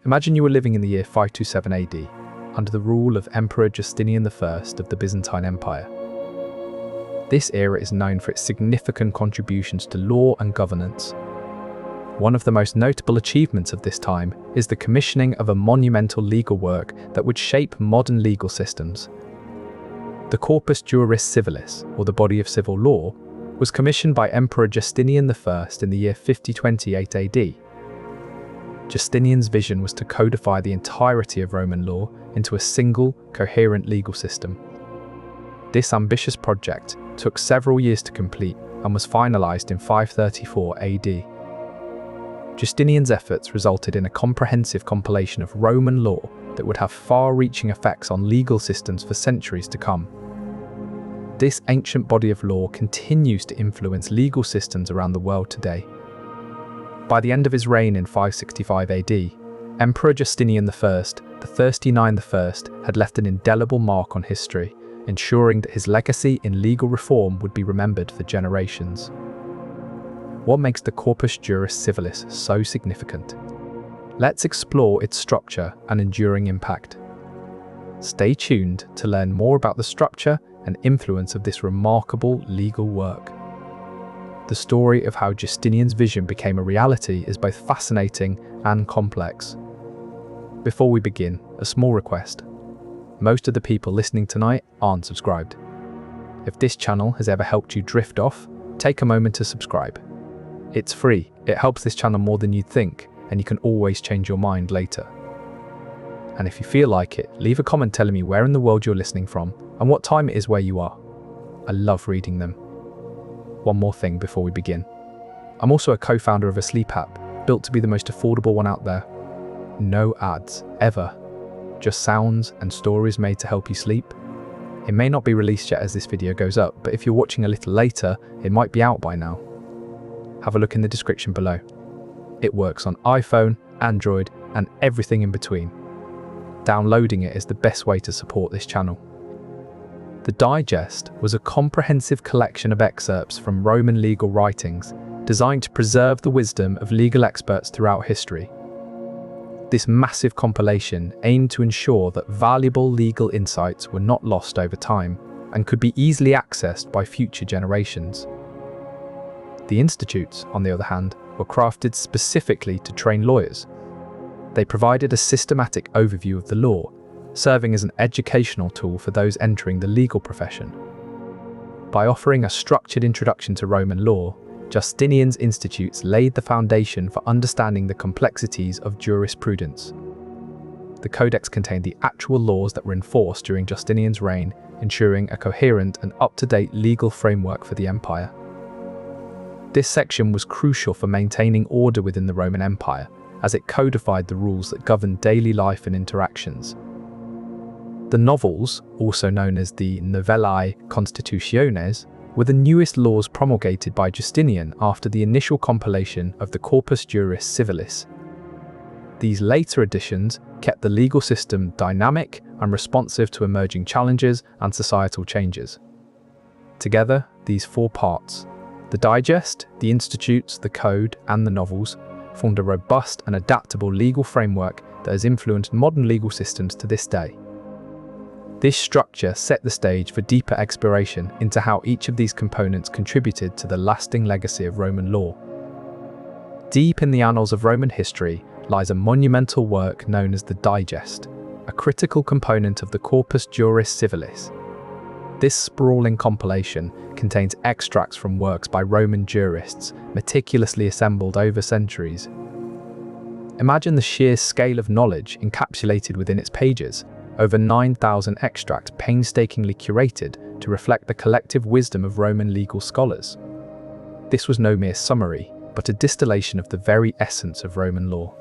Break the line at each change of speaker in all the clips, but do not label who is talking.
Imagine you were living in the year 527 AD, under the rule of Emperor Justinian I of the Byzantine Empire. This era is known for its significant contributions to law and governance. One of the most notable achievements of this time is the commissioning of a monumental legal work that would shape modern legal systems. The Corpus Juris Civilis, or the body of civil law, was commissioned by Emperor Justinian I in the year 5028 AD. Justinian's vision was to codify the entirety of Roman law into a single, coherent legal system. This ambitious project took several years to complete and was finalized in 534 AD. Justinian's efforts resulted in a comprehensive compilation of Roman law that would have far-reaching effects on legal systems for centuries to come. This ancient body of law continues to influence legal systems around the world today. By the end of his reign in 565 AD, Emperor Justinian I, the 39 I, had left an indelible mark on history, ensuring that his legacy in legal reform would be remembered for generations. What makes the Corpus Juris Civilis so significant? Let's explore its structure and enduring impact. Stay tuned to learn more about the structure and influence of this remarkable legal work. The story of how Justinian's vision became a reality is both fascinating and complex. Before we begin, a small request. Most of the people listening tonight aren't subscribed. If this channel has ever helped you drift off, take a moment to subscribe. It's free, it helps this channel more than you'd think, and you can always change your mind later. And if you feel like it, leave a comment telling me where in the world you're listening from and what time it is where you are. I love reading them. One more thing before we begin. I'm also a co-founder of a sleep app, built to be the most affordable one out there. No ads, ever. Just sounds and stories made to help you sleep. It may not be released yet as this video goes up, but if you're watching a little later, it might be out by now. Have a look in the description below. It works on iPhone, Android, and everything in between. Downloading it is the best way to support this channel. The Digest was a comprehensive collection of excerpts from Roman legal writings designed to preserve the wisdom of legal experts throughout history. This massive compilation aimed to ensure that valuable legal insights were not lost over time and could be easily accessed by future generations. The institutes, on the other hand, were crafted specifically to train lawyers. They provided a systematic overview of the law, serving as an educational tool for those entering the legal profession. By offering a structured introduction to Roman law, Justinian's institutes laid the foundation for understanding the complexities of jurisprudence. The Codex contained the actual laws that were enforced during Justinian's reign, ensuring a coherent and up-to-date legal framework for the empire. This section was crucial for maintaining order within the Roman Empire, as it codified the rules that governed daily life and interactions. The novels, also known as the Novellae Constitutiones, were the newest laws promulgated by Justinian after the initial compilation of the Corpus Juris Civilis. These later editions kept the legal system dynamic and responsive to emerging challenges and societal changes. Together, these four parts, the Digest, the Institutes, the Code, and the novels, formed a robust and adaptable legal framework that has influenced modern legal systems to this day. This structure set the stage for deeper exploration into how each of these components contributed to the lasting legacy of Roman law. Deep in the annals of Roman history lies a monumental work known as the Digest, a critical component of the Corpus Juris Civilis. This sprawling compilation contains extracts from works by Roman jurists, meticulously assembled over centuries. Imagine the sheer scale of knowledge encapsulated within its pages, over 9,000 extracts painstakingly curated to reflect the collective wisdom of Roman legal scholars. This was no mere summary, but a distillation of the very essence of Roman law.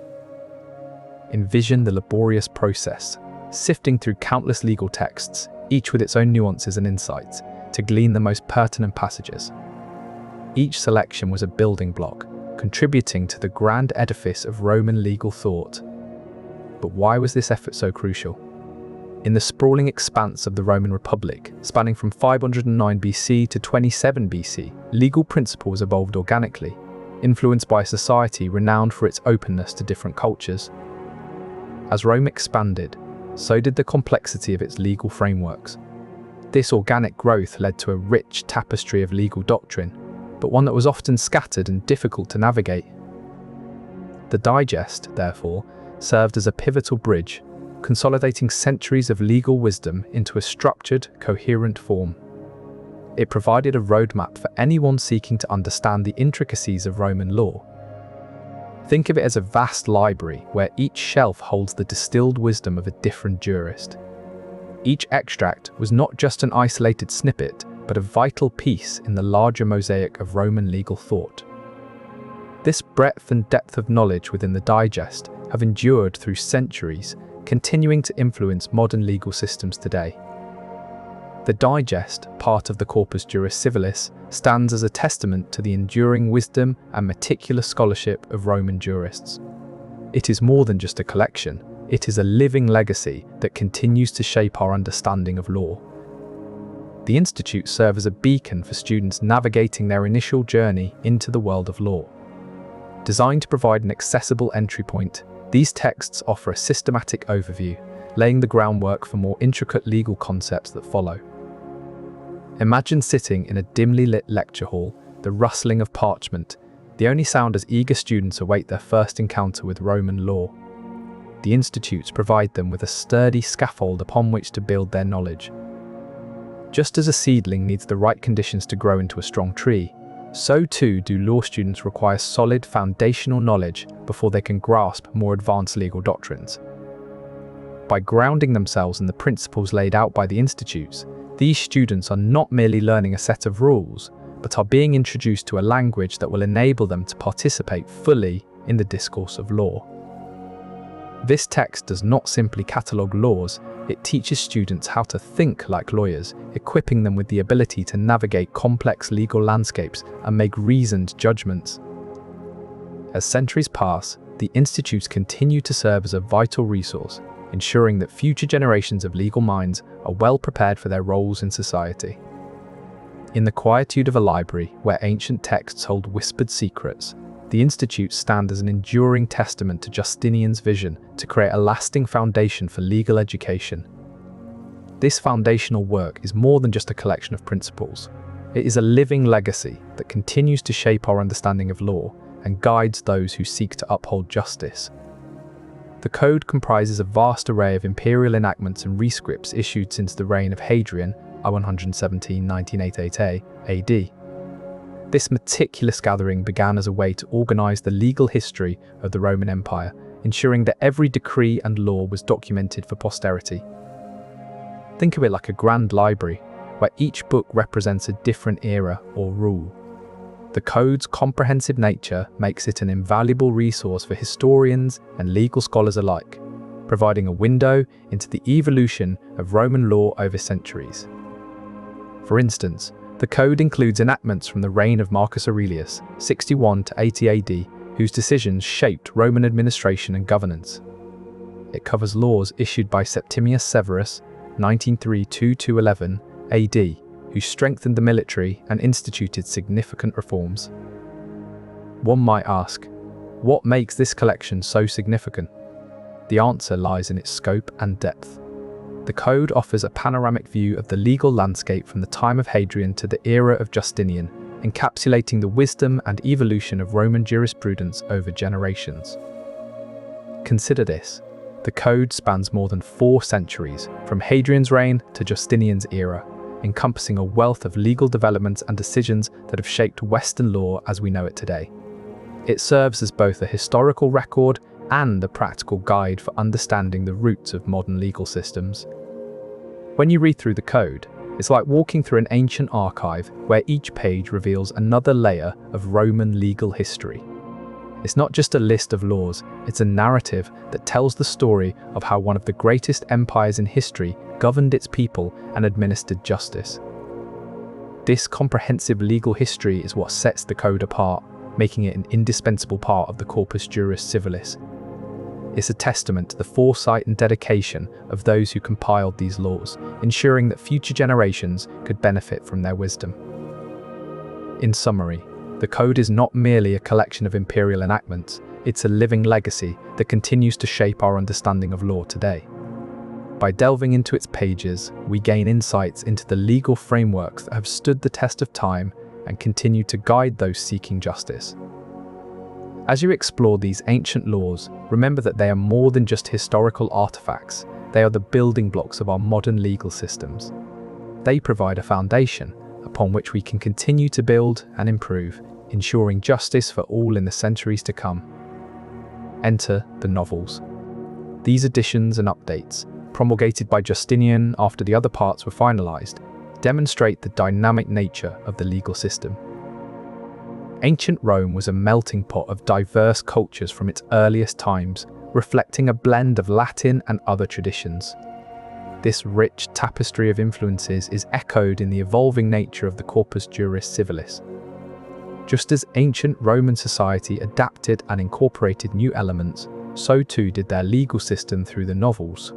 Envision the laborious process, sifting through countless legal texts, each with its own nuances and insights, to glean the most pertinent passages. Each selection was a building block, contributing to the grand edifice of Roman legal thought. But why was this effort so crucial? In the sprawling expanse of the Roman Republic, spanning from 509 BC to 27 BC, legal principles evolved organically, influenced by a society renowned for its openness to different cultures. As Rome expanded, so did the complexity of its legal frameworks. This organic growth led to a rich tapestry of legal doctrine, but one that was often scattered and difficult to navigate. The Digest, therefore, served as a pivotal bridge, consolidating centuries of legal wisdom into a structured, coherent form. It provided a roadmap for anyone seeking to understand the intricacies of Roman law. Think of it as a vast library where each shelf holds the distilled wisdom of a different jurist. Each extract was not just an isolated snippet, but a vital piece in the larger mosaic of Roman legal thought. This breadth and depth of knowledge within the Digest have endured through centuries, continuing to influence modern legal systems today. The Digest, part of the Corpus Juris Civilis, stands as a testament to the enduring wisdom and meticulous scholarship of Roman jurists. It is more than just a collection. It is a living legacy that continues to shape our understanding of law. The institutes serve as a beacon for students navigating their initial journey into the world of law. Designed to provide an accessible entry point, these texts offer a systematic overview, laying the groundwork for more intricate legal concepts that follow. Imagine sitting in a dimly lit lecture hall, the rustling of parchment, the only sound as eager students await their first encounter with Roman law. The institutes provide them with a sturdy scaffold upon which to build their knowledge. Just as a seedling needs the right conditions to grow into a strong tree, so too do law students require solid foundational knowledge before they can grasp more advanced legal doctrines. By grounding themselves in the principles laid out by the institutes, these students are not merely learning a set of rules, but are being introduced to a language that will enable them to participate fully in the discourse of law. This text does not simply catalogue laws, it teaches students how to think like lawyers, equipping them with the ability to navigate complex legal landscapes and make reasoned judgments. As centuries pass, the institutes continue to serve as a vital resource, ensuring that future generations of legal minds are well prepared for their roles in society. In the quietude of a library where ancient texts hold whispered secrets, the institutes stand as an enduring testament to Justinian's vision to create a lasting foundation for legal education. This foundational work is more than just a collection of principles. It is a living legacy that continues to shape our understanding of law and guides those who seek to uphold justice. The Code comprises a vast array of imperial enactments and rescripts issued since the reign of Hadrian, I-117-1988 AD. This meticulous gathering began as a way to organize the legal history of the Roman Empire, ensuring that every decree and law was documented for posterity. Think of it like a grand library, where each book represents a different era or rule. The Code's comprehensive nature makes it an invaluable resource for historians and legal scholars alike, providing a window into the evolution of Roman law over centuries. For instance, the Code includes enactments from the reign of Marcus Aurelius, 61 to 80 AD, whose decisions shaped Roman administration and governance. It covers laws issued by Septimius Severus, 93–211 AD, who strengthened the military and instituted significant reforms. One might ask, what makes this collection so significant? The answer lies in its scope and depth. The Code offers a panoramic view of the legal landscape from the time of Hadrian to the era of Justinian, encapsulating the wisdom and evolution of Roman jurisprudence over generations. Consider this. The Code spans more than 4 centuries, from Hadrian's reign to Justinian's era, encompassing a wealth of legal developments and decisions that have shaped Western law as we know it today. It serves as both a historical record and a practical guide for understanding the roots of modern legal systems. When you read through the Code, it's like walking through an ancient archive where each page reveals another layer of Roman legal history. It's not just a list of laws, it's a narrative that tells the story of how one of the greatest empires in history governed its people and administered justice. This comprehensive legal history is what sets the Code apart, making it an indispensable part of the Corpus Juris Civilis. It's a testament to the foresight and dedication of those who compiled these laws, ensuring that future generations could benefit from their wisdom. In summary, The code is not merely a collection of imperial enactments, it's a living legacy that continues to shape our understanding of law today. By delving into its pages, we gain insights into the legal frameworks that have stood the test of time and continue to guide those seeking justice. As you explore these ancient laws, remember that they are more than just historical artifacts, they are the building blocks of our modern legal systems. They provide a foundation upon which we can continue to build and improve, ensuring justice for all in the centuries to come. Enter the novels. These additions and updates, promulgated by Justinian after the other parts were finalized, demonstrate the dynamic nature of the legal system. Ancient Rome was a melting pot of diverse cultures from its earliest times, reflecting a blend of Latin and other traditions. This rich tapestry of influences is echoed in the evolving nature of the Corpus Juris Civilis. Just as ancient Roman society adapted and incorporated new elements, so too did their legal system through the novels.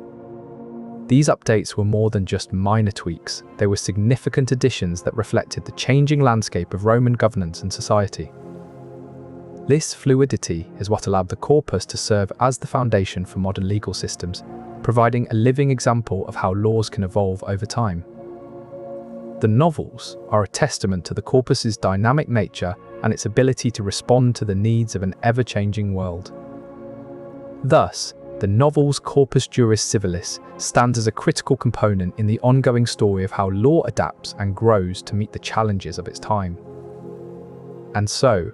These updates were more than just minor tweaks, they were significant additions that reflected the changing landscape of Roman governance and society. This fluidity is what allowed the corpus to serve as the foundation for modern legal systems, providing a living example of how laws can evolve over time. The novels are a testament to the corpus's dynamic nature and its ability to respond to the needs of an ever-changing world. Thus, the novel's Corpus Juris Civilis stands as a critical component in the ongoing story of how law adapts and grows to meet the challenges of its time. And so,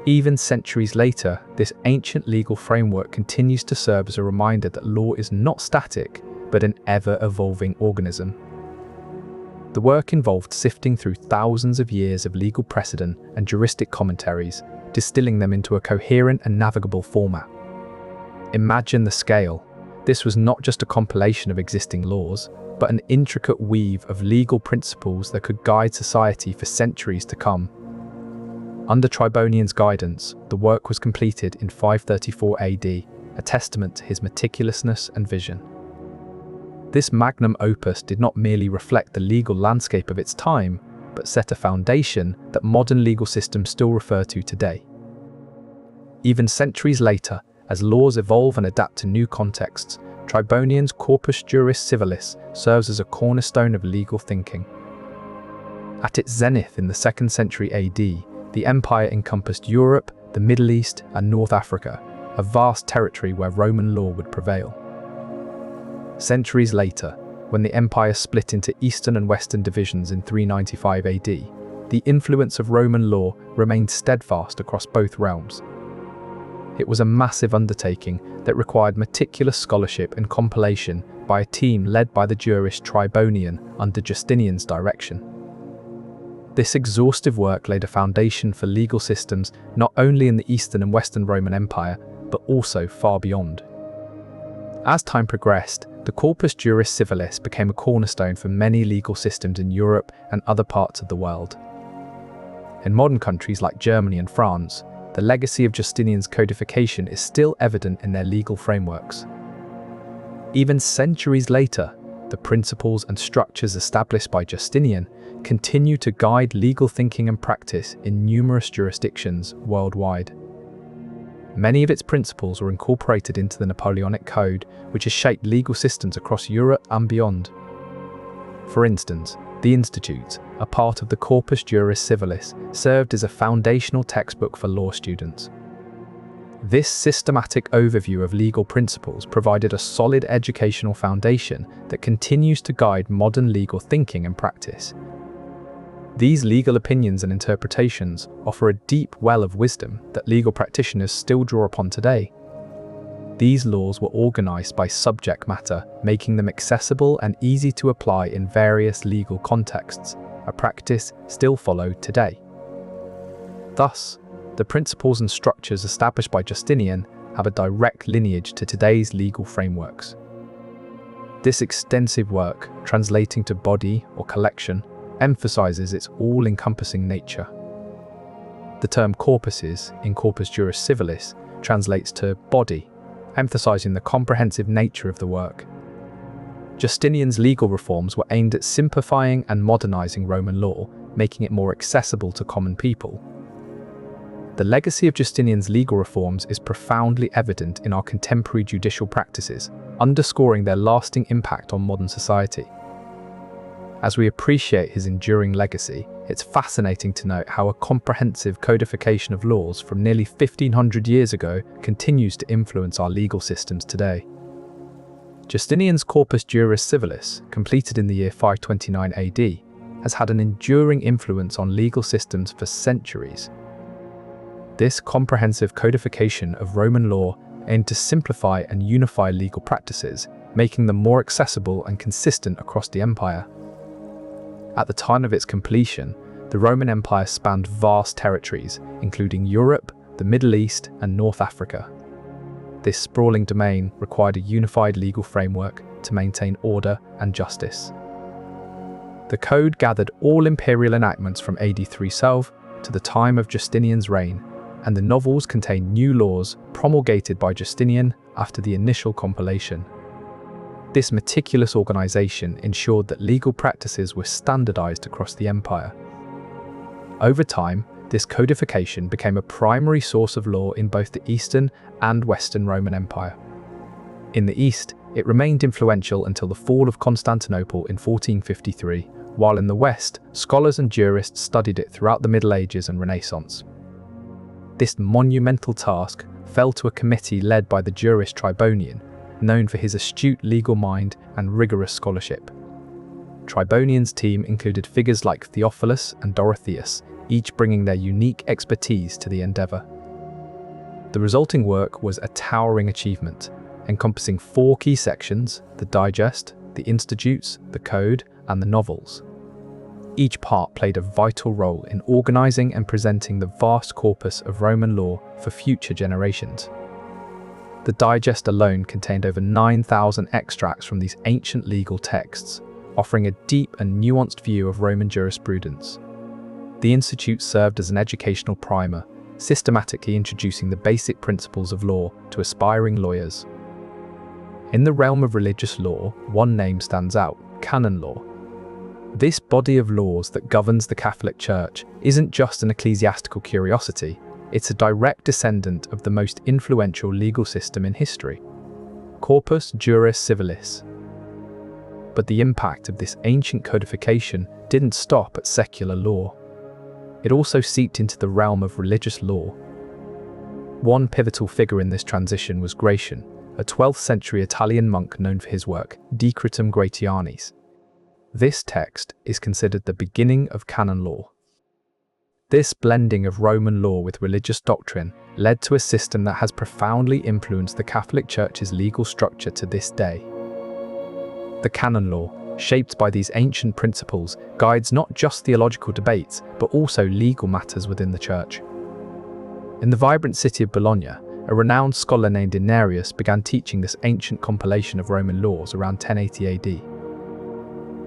even centuries later, this ancient legal framework continues to serve as a reminder that law is not static, but an ever-evolving organism. The work involved sifting through thousands of years of legal precedent and juristic commentaries, distilling them into a coherent and navigable format. Imagine the scale. This was not just a compilation of existing laws, but an intricate weave of legal principles that could guide society for centuries to come. Under Tribonian's guidance, the work was completed in 534 AD, a testament to his meticulousness and vision. This magnum opus did not merely reflect the legal landscape of its time, but set a foundation that modern legal systems still refer to today. Even centuries later, as laws evolve and adapt to new contexts, Tribonian's Corpus Juris Civilis serves as a cornerstone of legal thinking. At its zenith in the 2nd century AD, the empire encompassed Europe, the Middle East, and North Africa, a vast territory where Roman law would prevail. Centuries later, when the empire split into Eastern and Western divisions in 395 AD, the influence of Roman law remained steadfast across both realms. It was a massive undertaking that required meticulous scholarship and compilation by a team led by the jurist Tribonian under Justinian's direction. This exhaustive work laid a foundation for legal systems not only in the Eastern and Western Roman Empire, but also far beyond. As time progressed, the Corpus Juris Civilis became a cornerstone for many legal systems in Europe and other parts of the world. In modern countries like Germany and France, the legacy of Justinian's codification is still evident in their legal frameworks. Even centuries later, the principles and structures established by Justinian continue to guide legal thinking and practice in numerous jurisdictions worldwide. Many of its principles were incorporated into the Napoleonic Code, which has shaped legal systems across Europe and beyond. For instance, the Institutes, a part of the Corpus Juris Civilis, served as a foundational textbook for law students. This systematic overview of legal principles provided a solid educational foundation that continues to guide modern legal thinking and practice. These legal opinions and interpretations offer a deep well of wisdom that legal practitioners still draw upon today. These laws were organized by subject matter, making them accessible and easy to apply in various legal contexts, a practice still followed today. Thus, the principles and structures established by Justinian have a direct lineage to today's legal frameworks. This extensive work, translating to body or collection, emphasizes its all-encompassing nature. The term corpuses in Corpus Juris Civilis translates to body, emphasizing the comprehensive nature of the work. Justinian's legal reforms were aimed at simplifying and modernizing Roman law, making it more accessible to common people. The legacy of Justinian's legal reforms is profoundly evident in our contemporary judicial practices, underscoring their lasting impact on modern society. As we appreciate his enduring legacy, it's fascinating to note how a comprehensive codification of laws from nearly 1500 years ago continues to influence our legal systems today. Justinian's Corpus Juris Civilis, completed in the year 529 AD, has had an enduring influence on legal systems for centuries. This comprehensive codification of Roman law aimed to simplify and unify legal practices, making them more accessible and consistent across the empire. At the time of its completion, the Roman Empire spanned vast territories, including Europe, the Middle East, and North Africa. This sprawling domain required a unified legal framework to maintain order and justice. The code gathered all imperial enactments from AD 312 to the time of Justinian's reign, and the novels contain new laws promulgated by Justinian after the initial compilation. This meticulous organization ensured that legal practices were standardized across the empire. Over time, this codification became a primary source of law in both the Eastern and Western Roman Empire. In the East, it remained influential until the fall of Constantinople in 1453, while in the West, scholars and jurists studied it throughout the Middle Ages and Renaissance. This monumental task fell to a committee led by the jurist Tribonian, known for his astute legal mind and rigorous scholarship. Tribonian's team included figures like Theophilus and Dorotheus, each bringing their unique expertise to the endeavor. The resulting work was a towering achievement, encompassing 4 key sections: the digest, the institutes, the code, and the novels. Each part played a vital role in organizing and presenting the vast corpus of Roman law for future generations. The digest alone contained over 9,000 extracts from these ancient legal texts, offering a deep and nuanced view of Roman jurisprudence. The Institute served as an educational primer, systematically introducing the basic principles of law to aspiring lawyers. In the realm of religious law, one name stands out: canon law. This body of laws that governs the Catholic Church isn't just an ecclesiastical curiosity, it's a direct descendant of the most influential legal system in history, Corpus Juris Civilis. But the impact of this ancient codification didn't stop at secular law. It also seeped into the realm of religious law. One pivotal figure in this transition was Gratian, a 12th century Italian monk known for his work, Decretum Gratianis. This text is considered the beginning of canon law. This blending of Roman law with religious doctrine led to a system that has profoundly influenced the Catholic Church's legal structure to this day. The canon law, shaped by these ancient principles, guides not just theological debates, but also legal matters within the Church. In the vibrant city of Bologna, a renowned scholar named Ignarius began teaching this ancient compilation of Roman laws around 1080 AD.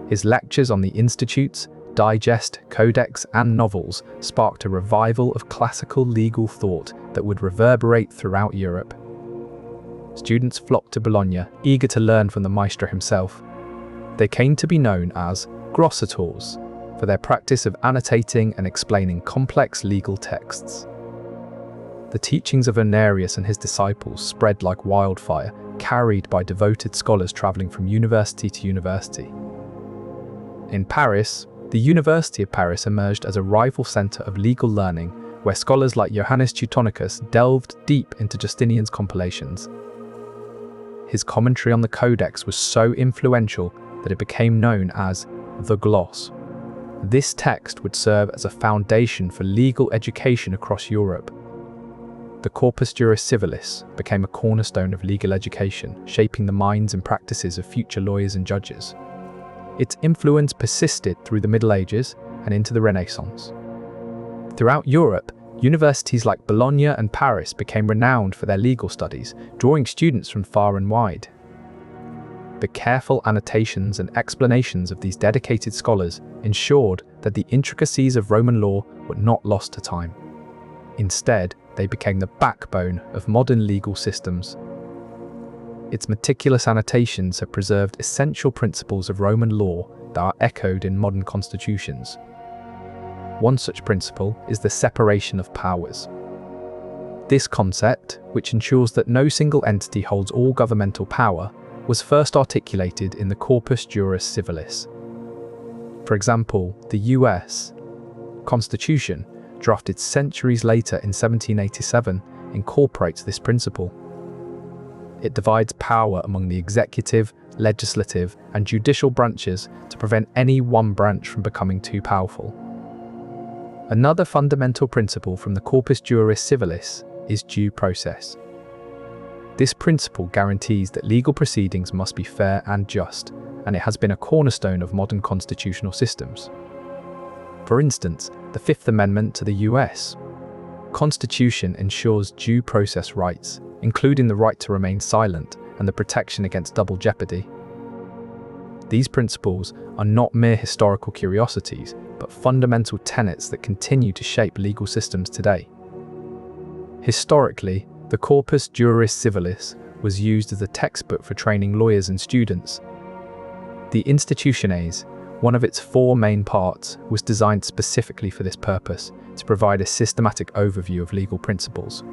His lectures on the institutes, digest, codex, and novels sparked a revival of classical legal thought that would reverberate throughout Europe. Students flocked to Bologna, eager to learn from the maestro himself. They came to be known as Glossators for their practice of annotating and explaining complex legal texts. The teachings of Ignarius and his disciples spread like wildfire, carried by devoted scholars traveling from university to university. In Paris, the University of Paris emerged as a rival center of legal learning, where scholars like Johannes Teutonicus delved deep into Justinian's compilations. His commentary on the Codex was so influential that it became known as the Gloss. This text would serve as a foundation for legal education across Europe. The Corpus Juris Civilis became a cornerstone of legal education, shaping the minds and practices of future lawyers and judges. Its influence persisted through the Middle Ages and into the Renaissance. Throughout Europe, universities like Bologna and Paris became renowned for their legal studies, drawing students from far and wide. The careful annotations and explanations of these dedicated scholars ensured that the intricacies of Roman law were not lost to time. Instead, they became the backbone of modern legal systems. Its meticulous annotations have preserved essential principles of Roman law that are echoed in modern constitutions. One such principle is the separation of powers. This concept, which ensures that no single entity holds all governmental power, was first articulated in the Corpus Juris Civilis. For example, the US Constitution, drafted centuries later in 1787, incorporates this principle. It divides power among the executive, legislative, and judicial branches to prevent any one branch from becoming too powerful. Another fundamental principle from the Corpus Juris Civilis is due process. This principle guarantees that legal proceedings must be fair and just, and it has been a cornerstone of modern constitutional systems. For instance, the Fifth Amendment to the US Constitution ensures due process rights, including the right to remain silent and the protection against double jeopardy. These principles are not mere historical curiosities, but fundamental tenets that continue to shape legal systems today. Historically, the Corpus Juris Civilis was used as a textbook for training lawyers and students. The Institutiones, one of its 4 main parts, was designed specifically for this purpose, to provide a systematic overview of legal principles.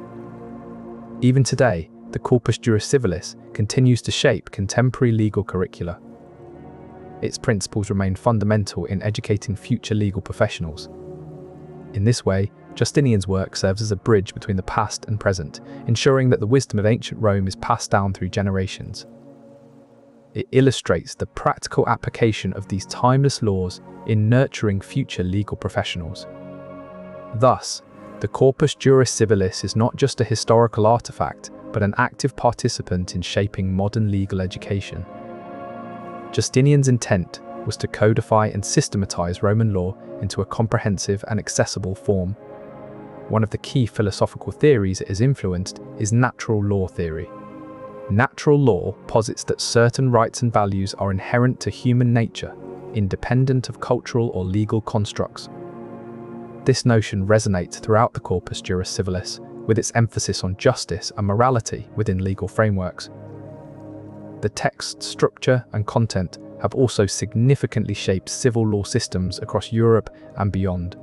Even today, the Corpus Juris Civilis continues to shape contemporary legal curricula. Its principles remain fundamental in educating future legal professionals. In this way, Justinian's work serves as a bridge between the past and present, ensuring that the wisdom of ancient Rome is passed down through generations. It illustrates the practical application of these timeless laws in nurturing future legal professionals. Thus, the Corpus Juris Civilis is not just a historical artifact, but an active participant in shaping modern legal education. Justinian's intent was to codify and systematize Roman law into a comprehensive and accessible form. One of the key philosophical theories it has influenced is natural law theory. Natural law posits that certain rights and values are inherent to human nature, independent of cultural or legal constructs. This notion resonates throughout the Corpus Juris Civilis, with its emphasis on justice and morality within legal frameworks. The text, structure, and content have also significantly shaped civil law systems across Europe and beyond.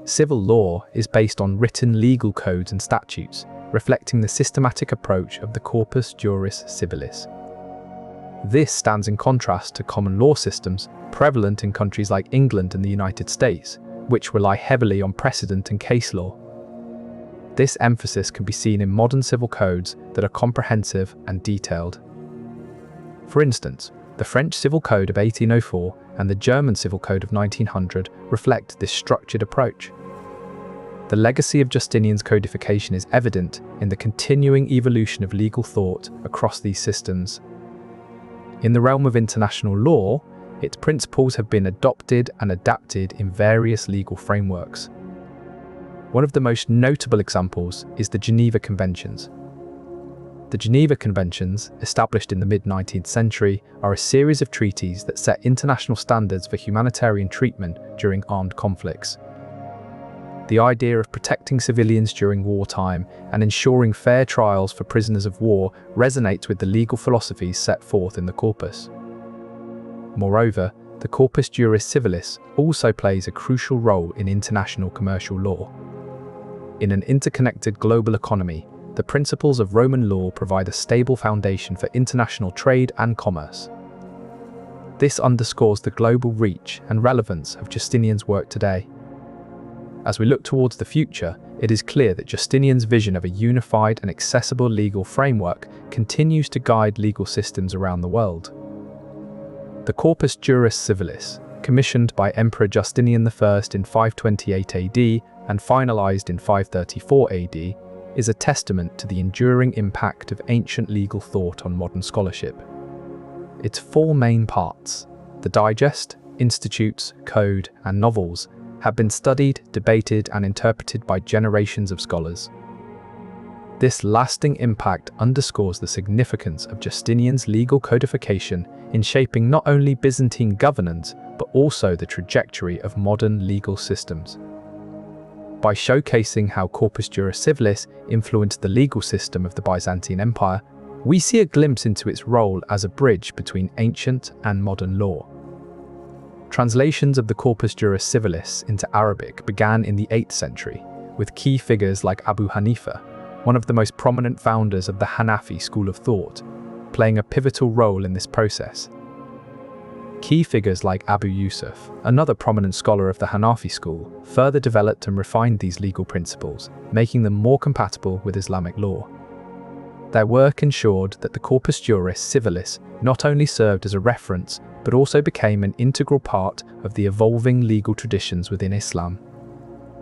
Civil law is based on written legal codes and statutes, reflecting the systematic approach of the Corpus Juris Civilis. This stands in contrast to common law systems prevalent in countries like England and the United States, which rely heavily on precedent and case law. This emphasis can be seen in modern civil codes that are comprehensive and detailed. For instance, the French Civil Code of 1804 and the German Civil Code of 1900 reflect this structured approach. The legacy of Justinian's codification is evident in the continuing evolution of legal thought across these systems. In the realm of international law, its principles have been adopted and adapted in various legal frameworks. One of the most notable examples is the Geneva Conventions. The Geneva Conventions, established in the mid-19th century, are a series of treaties that set international standards for humanitarian treatment during armed conflicts. The idea of protecting civilians during wartime and ensuring fair trials for prisoners of war resonates with the legal philosophies set forth in the corpus. Moreover, the Corpus Juris Civilis also plays a crucial role in international commercial law. In an interconnected global economy, the principles of Roman law provide a stable foundation for international trade and commerce. This underscores the global reach and relevance of Justinian's work today. As we look towards the future, it is clear that Justinian's vision of a unified and accessible legal framework continues to guide legal systems around the world. The Corpus Juris Civilis, commissioned by Emperor Justinian I in 528 AD and finalized in 534 AD, is a testament to the enduring impact of ancient legal thought on modern scholarship. Its 4 main parts, the Digest, Institutes, Code, and Novels, have been studied, debated, and interpreted by generations of scholars. This lasting impact underscores the significance of Justinian's legal codification in shaping not only Byzantine governance, but also the trajectory of modern legal systems. By showcasing how Corpus Juris Civilis influenced the legal system of the Byzantine Empire, we see a glimpse into its role as a bridge between ancient and modern law. Translations of the Corpus Juris Civilis into Arabic began in the 8th century, with key figures like Abu Hanifa, one of the most prominent founders of the Hanafi school of thought, playing a pivotal role in this process. Key figures like Abu Yusuf, another prominent scholar of the Hanafi school, further developed and refined these legal principles, making them more compatible with Islamic law. Their work ensured that the Corpus Juris Civilis not only served as a reference, but also became an integral part of the evolving legal traditions within Islam.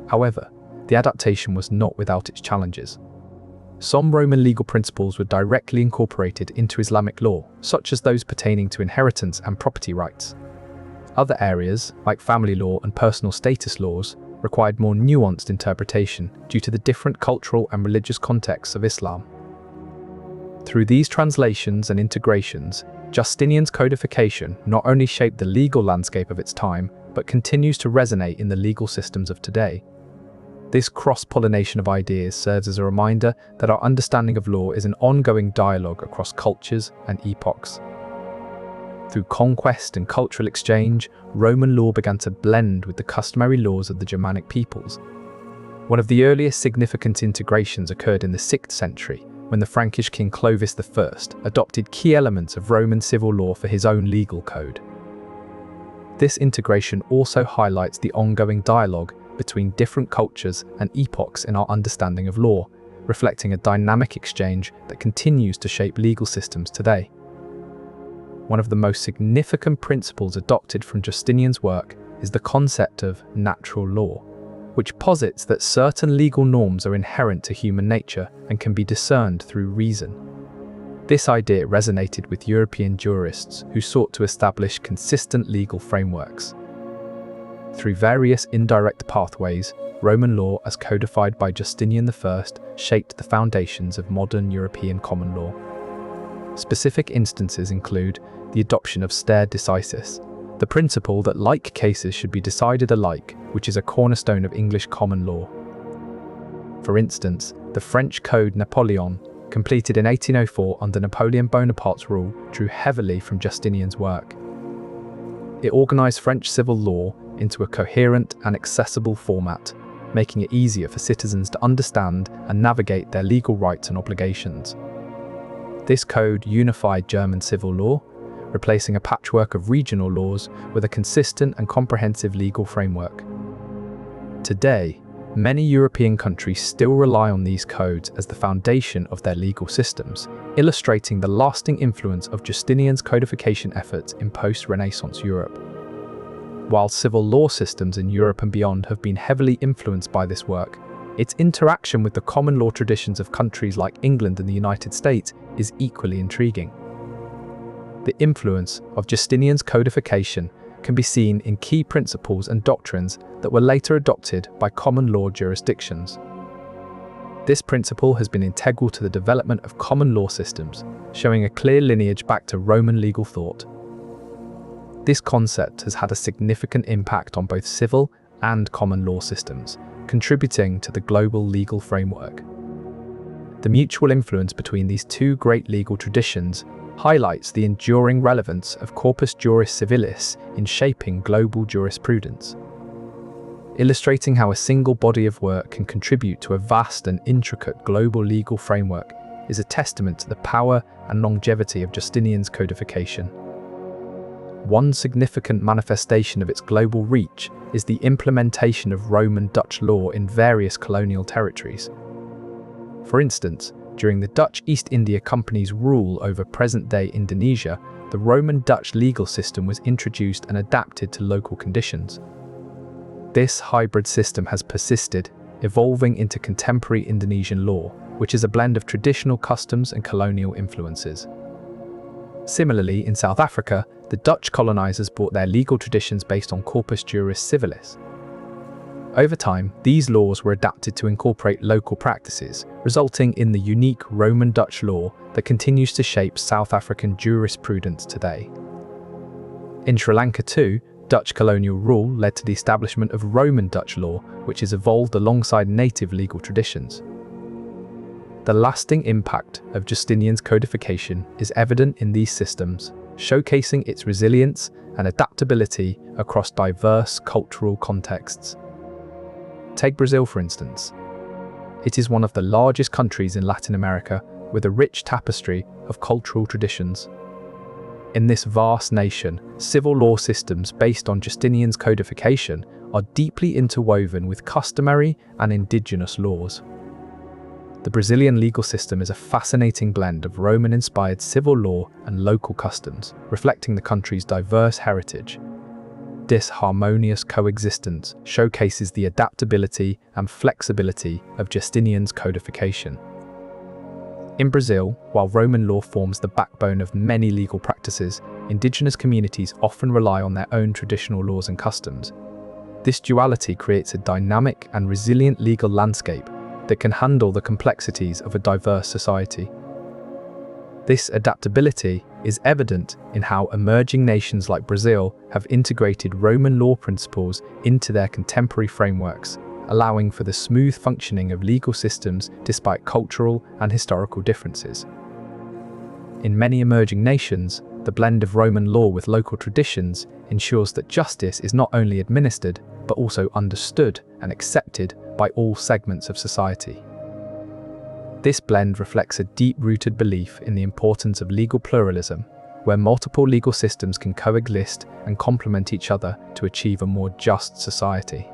However, the adaptation was not without its challenges. Some Roman legal principles were directly incorporated into Islamic law, such as those pertaining to inheritance and property rights. Other areas, like family law and personal status laws, required more nuanced interpretation due to the different cultural and religious contexts of Islam. Through these translations and integrations, Justinian's codification not only shaped the legal landscape of its time, but continues to resonate in the legal systems of today. This cross-pollination of ideas serves as a reminder that our understanding of law is an ongoing dialogue across cultures and epochs. Through conquest and cultural exchange, Roman law began to blend with the customary laws of the Germanic peoples. One of the earliest significant integrations occurred in the 6th century, when the Frankish king Clovis I adopted key elements of Roman civil law for his own legal code. This integration also highlights the ongoing dialogue between different cultures and epochs in our understanding of law, reflecting a dynamic exchange that continues to shape legal systems today. One of the most significant principles adopted from Justinian's work is the concept of natural law, which posits that certain legal norms are inherent to human nature and can be discerned through reason. This idea resonated with European jurists who sought to establish consistent legal frameworks. Through various indirect pathways, Roman law, as codified by Justinian I, shaped the foundations of modern European common law. Specific instances include the adoption of stare decisis, the principle that like cases should be decided alike, which is a cornerstone of English common law. For instance, the French Code Napoleon, completed in 1804 under Napoleon Bonaparte's rule, drew heavily from Justinian's work. It organized French civil law into a coherent and accessible format, making it easier for citizens to understand and navigate their legal rights and obligations. This code unified German civil law, replacing a patchwork of regional laws with a consistent and comprehensive legal framework. Today, many European countries still rely on these codes as the foundation of their legal systems, illustrating the lasting influence of Justinian's codification efforts in post-Renaissance Europe. While civil law systems in Europe and beyond have been heavily influenced by this work, its interaction with the common law traditions of countries like England and the United States is equally intriguing. The influence of Justinian's codification can be seen in key principles and doctrines that were later adopted by common law jurisdictions. This principle has been integral to the development of common law systems, showing a clear lineage back to Roman legal thought. This concept has had a significant impact on both civil and common law systems, contributing to the global legal framework. The mutual influence between these two great legal traditions highlights the enduring relevance of Corpus Juris Civilis in shaping global jurisprudence. Illustrating how a single body of work can contribute to a vast and intricate global legal framework is a testament to the power and longevity of Justinian's codification. One significant manifestation of its global reach is the implementation of Roman Dutch law in various colonial territories. For instance, during the Dutch East India Company's rule over present-day Indonesia, the Roman Dutch legal system was introduced and adapted to local conditions. This hybrid system has persisted, evolving into contemporary Indonesian law, which is a blend of traditional customs and colonial influences. Similarly, in South Africa, the Dutch colonizers brought their legal traditions based on Corpus Juris Civilis. Over time, these laws were adapted to incorporate local practices, resulting in the unique Roman Dutch law that continues to shape South African jurisprudence today. In Sri Lanka too, Dutch colonial rule led to the establishment of Roman Dutch law, which has evolved alongside native legal traditions. The lasting impact of Justinian's codification is evident in these systems, showcasing its resilience and adaptability across diverse cultural contexts. Take Brazil, for instance. It is one of the largest countries in Latin America, with a rich tapestry of cultural traditions. In this vast nation, civil law systems based on Justinian's codification are deeply interwoven with customary and indigenous laws. The Brazilian legal system is a fascinating blend of Roman-inspired civil law and local customs, reflecting the country's diverse heritage. This harmonious coexistence showcases the adaptability and flexibility of Justinian's codification. In Brazil, while Roman law forms the backbone of many legal practices, indigenous communities often rely on their own traditional laws and customs. This duality creates a dynamic and resilient legal landscape that can handle the complexities of a diverse society. This adaptability is evident in how emerging nations like Brazil have integrated Roman law principles into their contemporary frameworks, allowing for the smooth functioning of legal systems despite cultural and historical differences. In many emerging nations, the blend of Roman law with local traditions ensures that justice is not only administered, but also understood and accepted by all segments of society. This blend reflects a deep-rooted belief in the importance of legal pluralism, where multiple legal systems can coexist and complement each other to achieve a more just society.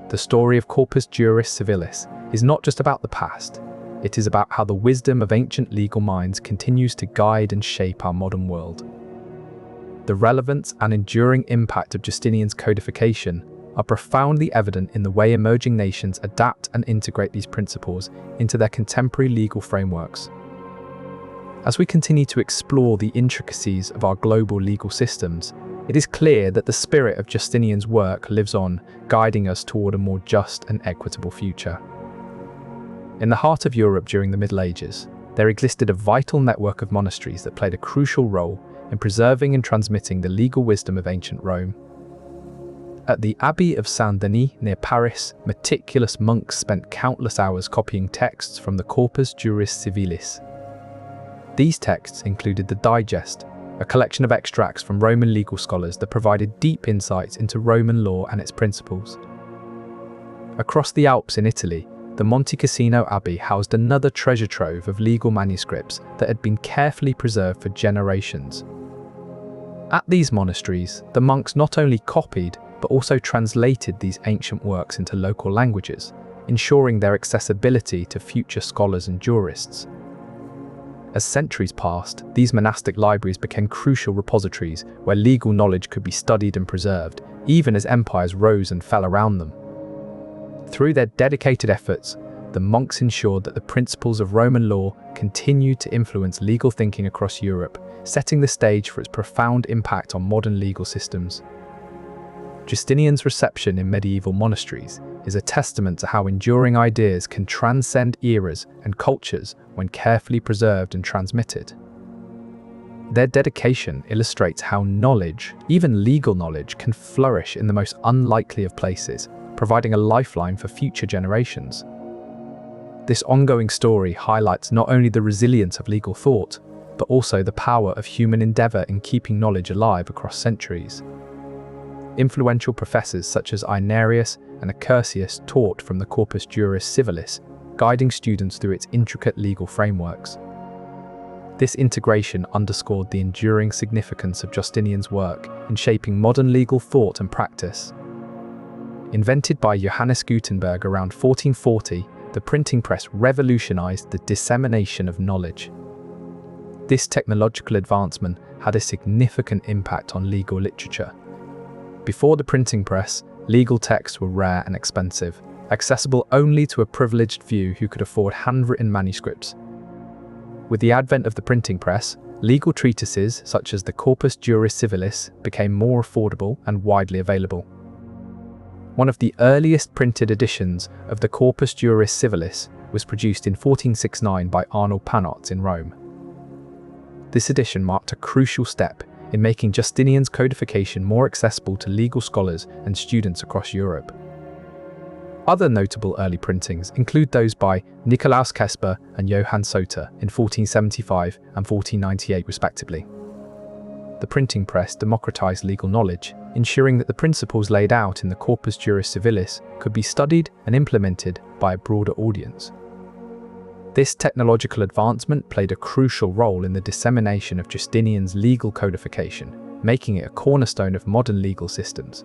The story of Corpus Juris Civilis is not just about the past, it is about how the wisdom of ancient legal minds continues to guide and shape our modern world. The relevance and enduring impact of Justinian's codification are profoundly evident in the way emerging nations adapt and integrate these principles into their contemporary legal frameworks. As we continue to explore the intricacies of our global legal systems, it is clear that the spirit of Justinian's work lives on, guiding us toward a more just and equitable future. In the heart of Europe during the Middle Ages, there existed a vital network of monasteries that played a crucial role in preserving and transmitting the legal wisdom of ancient Rome. At the Abbey of Saint-Denis near Paris, meticulous monks spent countless hours copying texts from the Corpus Juris Civilis. These texts included the Digest, a collection of extracts from Roman legal scholars that provided deep insights into Roman law and its principles. Across the Alps in Italy, the Monte Cassino Abbey housed another treasure trove of legal manuscripts that had been carefully preserved for generations. At these monasteries, the monks not only copied, but also translated these ancient works into local languages, ensuring their accessibility to future scholars and jurists. As centuries passed, these monastic libraries became crucial repositories where legal knowledge could be studied and preserved, even as empires rose and fell around them. Through their dedicated efforts, the monks ensured that the principles of Roman law continued to influence legal thinking across Europe, setting the stage for its profound impact on modern legal systems. Justinian's reception in medieval monasteries is a testament to how enduring ideas can transcend eras and cultures when carefully preserved and transmitted. Their dedication illustrates how knowledge, even legal knowledge, can flourish in the most unlikely of places, providing a lifeline for future generations. This ongoing story highlights not only the resilience of legal thought, but also the power of human endeavor in keeping knowledge alive across centuries. Influential professors such as Ignarius and Accursius taught from the Corpus Juris Civilis, guiding students through its intricate legal frameworks. This integration underscored the enduring significance of Justinian's work in shaping modern legal thought and practice. Invented by Johannes Gutenberg around 1440, the printing press revolutionized the dissemination of knowledge. This technological advancement had a significant impact on legal literature. Before the printing press, legal texts were rare and expensive, accessible only to a privileged few who could afford handwritten manuscripts. With the advent of the printing press, legal treatises such as the Corpus Juris Civilis became more affordable and widely available. One of the earliest printed editions of the Corpus Juris Civilis was produced in 1469 by Arnold Panotz in Rome. This edition marked a crucial step in making Justinian's codification more accessible to legal scholars and students across Europe. Other notable early printings include those by Nicolaus Kesper and Johann Soter in 1475 and 1498 respectively. the printing press democratized legal knowledge, ensuring that the principles laid out in the Corpus Juris Civilis could be studied and implemented by a broader audience. This technological advancement played a crucial role in the dissemination of Justinian's legal codification, making it a cornerstone of modern legal systems.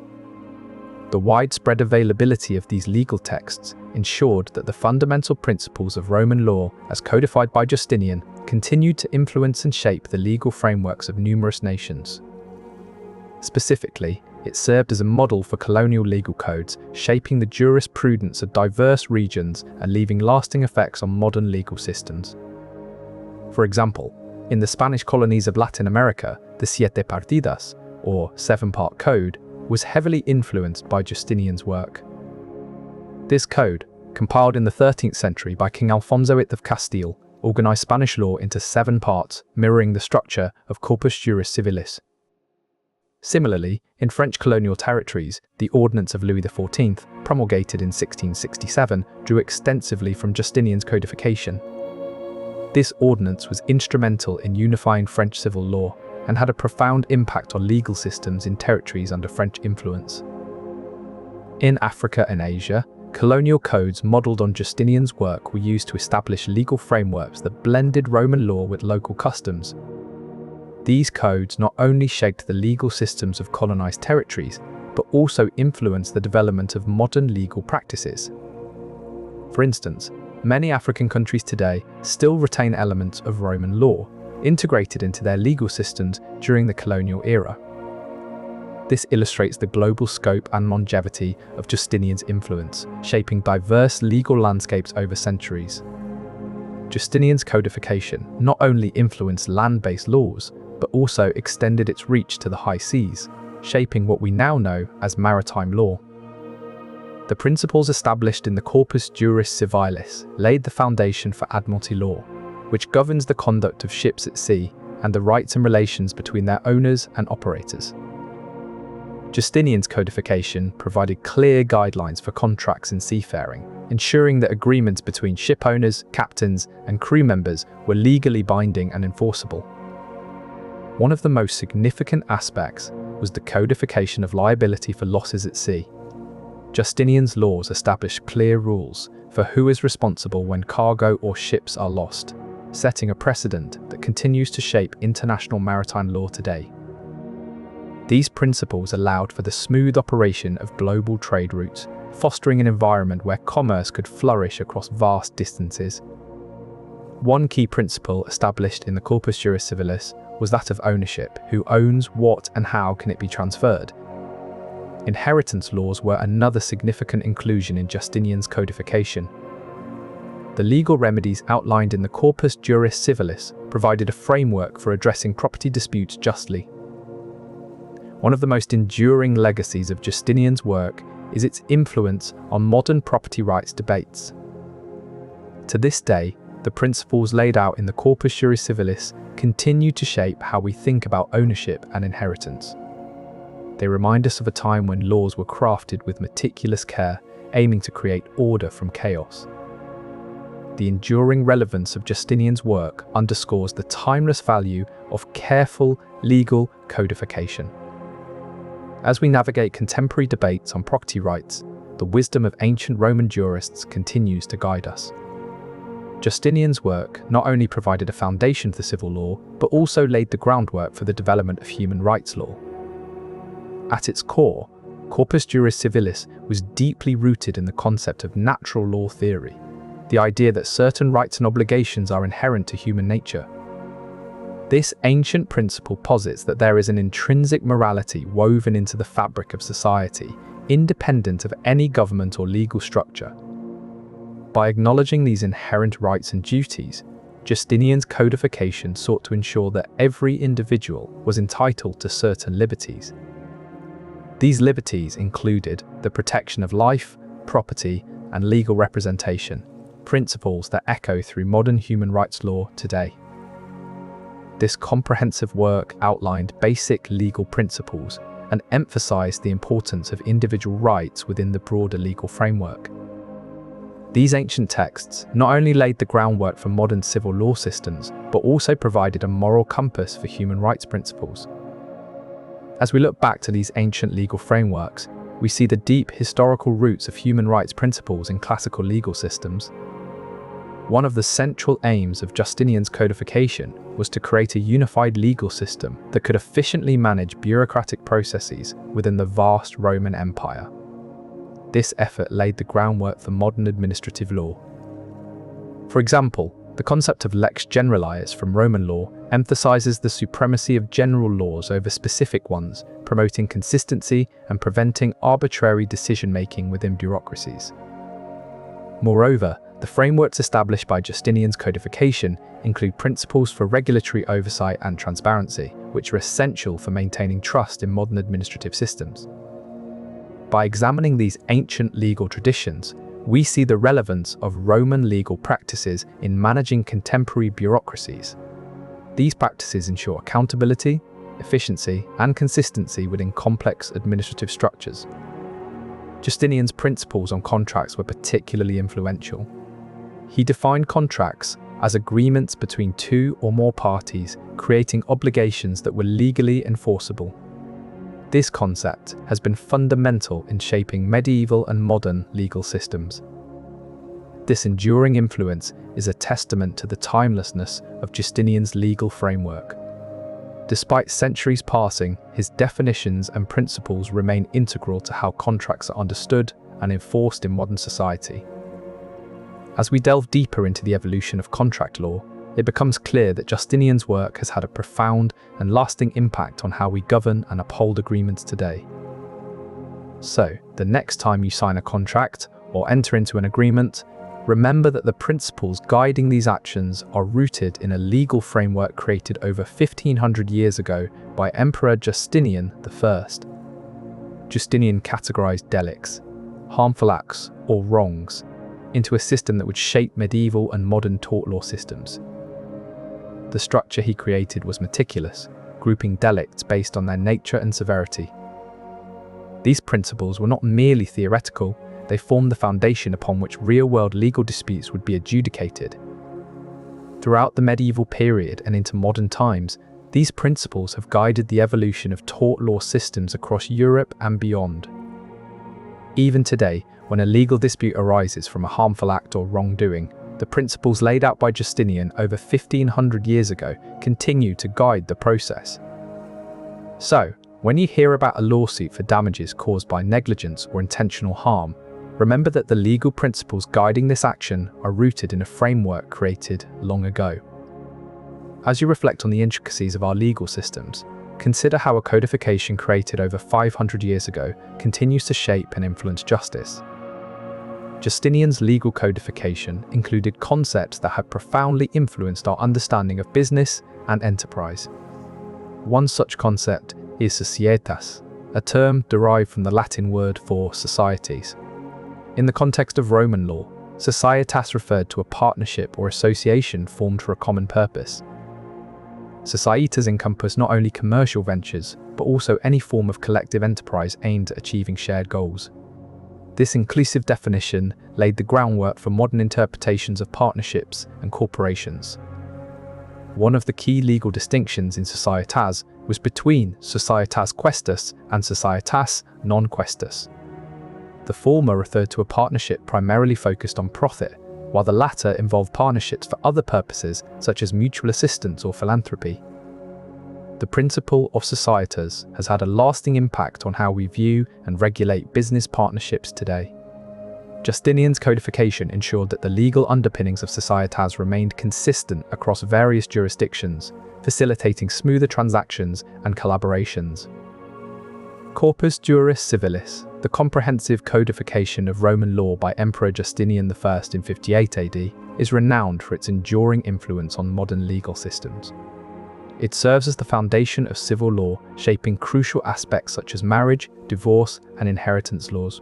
The widespread availability of these legal texts ensured that the fundamental principles of Roman law, as codified by Justinian, continued to influence and shape the legal frameworks of numerous nations. Specifically, it served as a model for colonial legal codes, shaping the jurisprudence of diverse regions and leaving lasting effects on modern legal systems. For example, in the Spanish colonies of Latin America, the Siete Partidas, or seven-part code, was heavily influenced by Justinian's work. This code, compiled in the 13th century by King Alfonso VIII of Castile, organized Spanish law into 7 parts, mirroring the structure of Corpus Juris Civilis. Similarly, in French colonial territories, the Ordinance of Louis XIV, promulgated in 1667, drew extensively from Justinian's codification. This ordinance was instrumental in unifying French civil law and had a profound impact on legal systems in territories under French influence. In Africa and Asia, colonial codes modelled on Justinian's work were used to establish legal frameworks that blended Roman law with local customs. These codes not only shaped the legal systems of colonized territories, but also influenced the development of modern legal practices. For instance, many African countries today still retain elements of Roman law, integrated into their legal systems during the colonial era. This illustrates the global scope and longevity of Justinian's influence, shaping diverse legal landscapes over centuries. Justinian's codification not only influenced land-based laws, but also extended its reach to the high seas, shaping what we now know as maritime law. The principles established in the Corpus Juris Civilis laid the foundation for Admiralty law, which governs the conduct of ships at sea and the rights and relations between their owners and operators. Justinian's codification provided clear guidelines for contracts in seafaring, ensuring that agreements between ship owners, captains, and crew members were legally binding and enforceable. One of the most significant aspects was the codification of liability for losses at sea. Justinian's laws established clear rules for who is responsible when cargo or ships are lost, setting a precedent that continues to shape international maritime law today. These principles allowed for the smooth operation of global trade routes, fostering an environment where commerce could flourish across vast distances. One key principle established in the Corpus Juris Civilis was that of ownership. Who owns what and how can it be transferred? Inheritance laws were another significant inclusion in Justinian's codification. The legal remedies outlined in the Corpus Juris Civilis provided a framework for addressing property disputes justly. One of the most enduring legacies of Justinian's work is its influence on modern property rights debates. To this day, the principles laid out in the Corpus Juris Civilis continue to shape how we think about ownership and inheritance. They remind us of a time when laws were crafted with meticulous care, aiming to create order from chaos. The enduring relevance of Justinian's work underscores the timeless value of careful legal codification. As we navigate contemporary debates on property rights, the wisdom of ancient Roman jurists continues to guide us. Justinian's work not only provided a foundation for civil law, but also laid the groundwork for the development of human rights law. At its core, Corpus Juris Civilis was deeply rooted in the concept of natural law theory, the idea that certain rights and obligations are inherent to human nature. This ancient principle posits that there is an intrinsic morality woven into the fabric of society, independent of any government or legal structure. By acknowledging these inherent rights and duties, Justinian's codification sought to ensure that every individual was entitled to certain liberties. These liberties included the protection of life, property, and legal representation, principles that echo through modern human rights law today. This comprehensive work outlined basic legal principles and emphasized the importance of individual rights within the broader legal framework. These ancient texts not only laid the groundwork for modern civil law systems, but also provided a moral compass for human rights principles. As we look back to these ancient legal frameworks, we see the deep historical roots of human rights principles in classical legal systems. One of the central aims of Justinian's codification was to create a unified legal system that could efficiently manage bureaucratic processes within the vast Roman Empire. This effort laid the groundwork for modern administrative law. For example, the concept of lex generalis from Roman law emphasizes the supremacy of general laws over specific ones, promoting consistency and preventing arbitrary decision-making within bureaucracies. Moreover, the frameworks established by Justinian's codification include principles for regulatory oversight and transparency, which are essential for maintaining trust in modern administrative systems. By examining these ancient legal traditions, we see the relevance of Roman legal practices in managing contemporary bureaucracies. These practices ensure accountability, efficiency, and consistency within complex administrative structures. Justinian's principles on contracts were particularly influential. He defined contracts as agreements between two or more parties, creating obligations that were legally enforceable. This concept has been fundamental in shaping medieval and modern legal systems. This enduring influence is a testament to the timelessness of Justinian's legal framework. Despite centuries passing, his definitions and principles remain integral to how contracts are understood and enforced in modern society. As we delve deeper into the evolution of contract law, it becomes clear that Justinian's work has had a profound and lasting impact on how we govern and uphold agreements today. So, the next time you sign a contract or enter into an agreement, remember that the principles guiding these actions are rooted in a legal framework created over 1500 years ago by Emperor Justinian I. Justinian categorized delicts, harmful acts or wrongs, into a system that would shape medieval and modern tort law systems. The structure he created was meticulous, grouping delicts based on their nature and severity. These principles were not merely theoretical, they formed the foundation upon which real-world legal disputes would be adjudicated. Throughout the medieval period and into modern times, these principles have guided the evolution of tort law systems across Europe and beyond. Even today, when a legal dispute arises from a harmful act or wrongdoing, the principles laid out by Justinian over 1500 years ago continue to guide the process. So, when you hear about a lawsuit for damages caused by negligence or intentional harm, remember that the legal principles guiding this action are rooted in a framework created long ago. As you reflect on the intricacies of our legal systems, consider how a codification created over 500 years ago continues to shape and influence justice. Justinian's legal codification included concepts that have profoundly influenced our understanding of business and enterprise. One such concept is societas, a term derived from the Latin word for societies. In the context of Roman law, societas referred to a partnership or association formed for a common purpose. Societas encompass not only commercial ventures, but also any form of collective enterprise aimed at achieving shared goals. This inclusive definition laid the groundwork for modern interpretations of partnerships and corporations. One of the key legal distinctions in societas was between societas questus and societas non questus. The former referred to a partnership primarily focused on profit, while the latter involved partnerships for other purposes such as mutual assistance or philanthropy. The principle of societas has had a lasting impact on how we view and regulate business partnerships today. Justinian's codification ensured that the legal underpinnings of societas remained consistent across various jurisdictions, facilitating smoother transactions and collaborations. Corpus Juris Civilis, the comprehensive codification of Roman law by Emperor Justinian I in 58 AD, is renowned for its enduring influence on modern legal systems. It serves as the foundation of civil law, shaping crucial aspects such as marriage, divorce, and inheritance laws.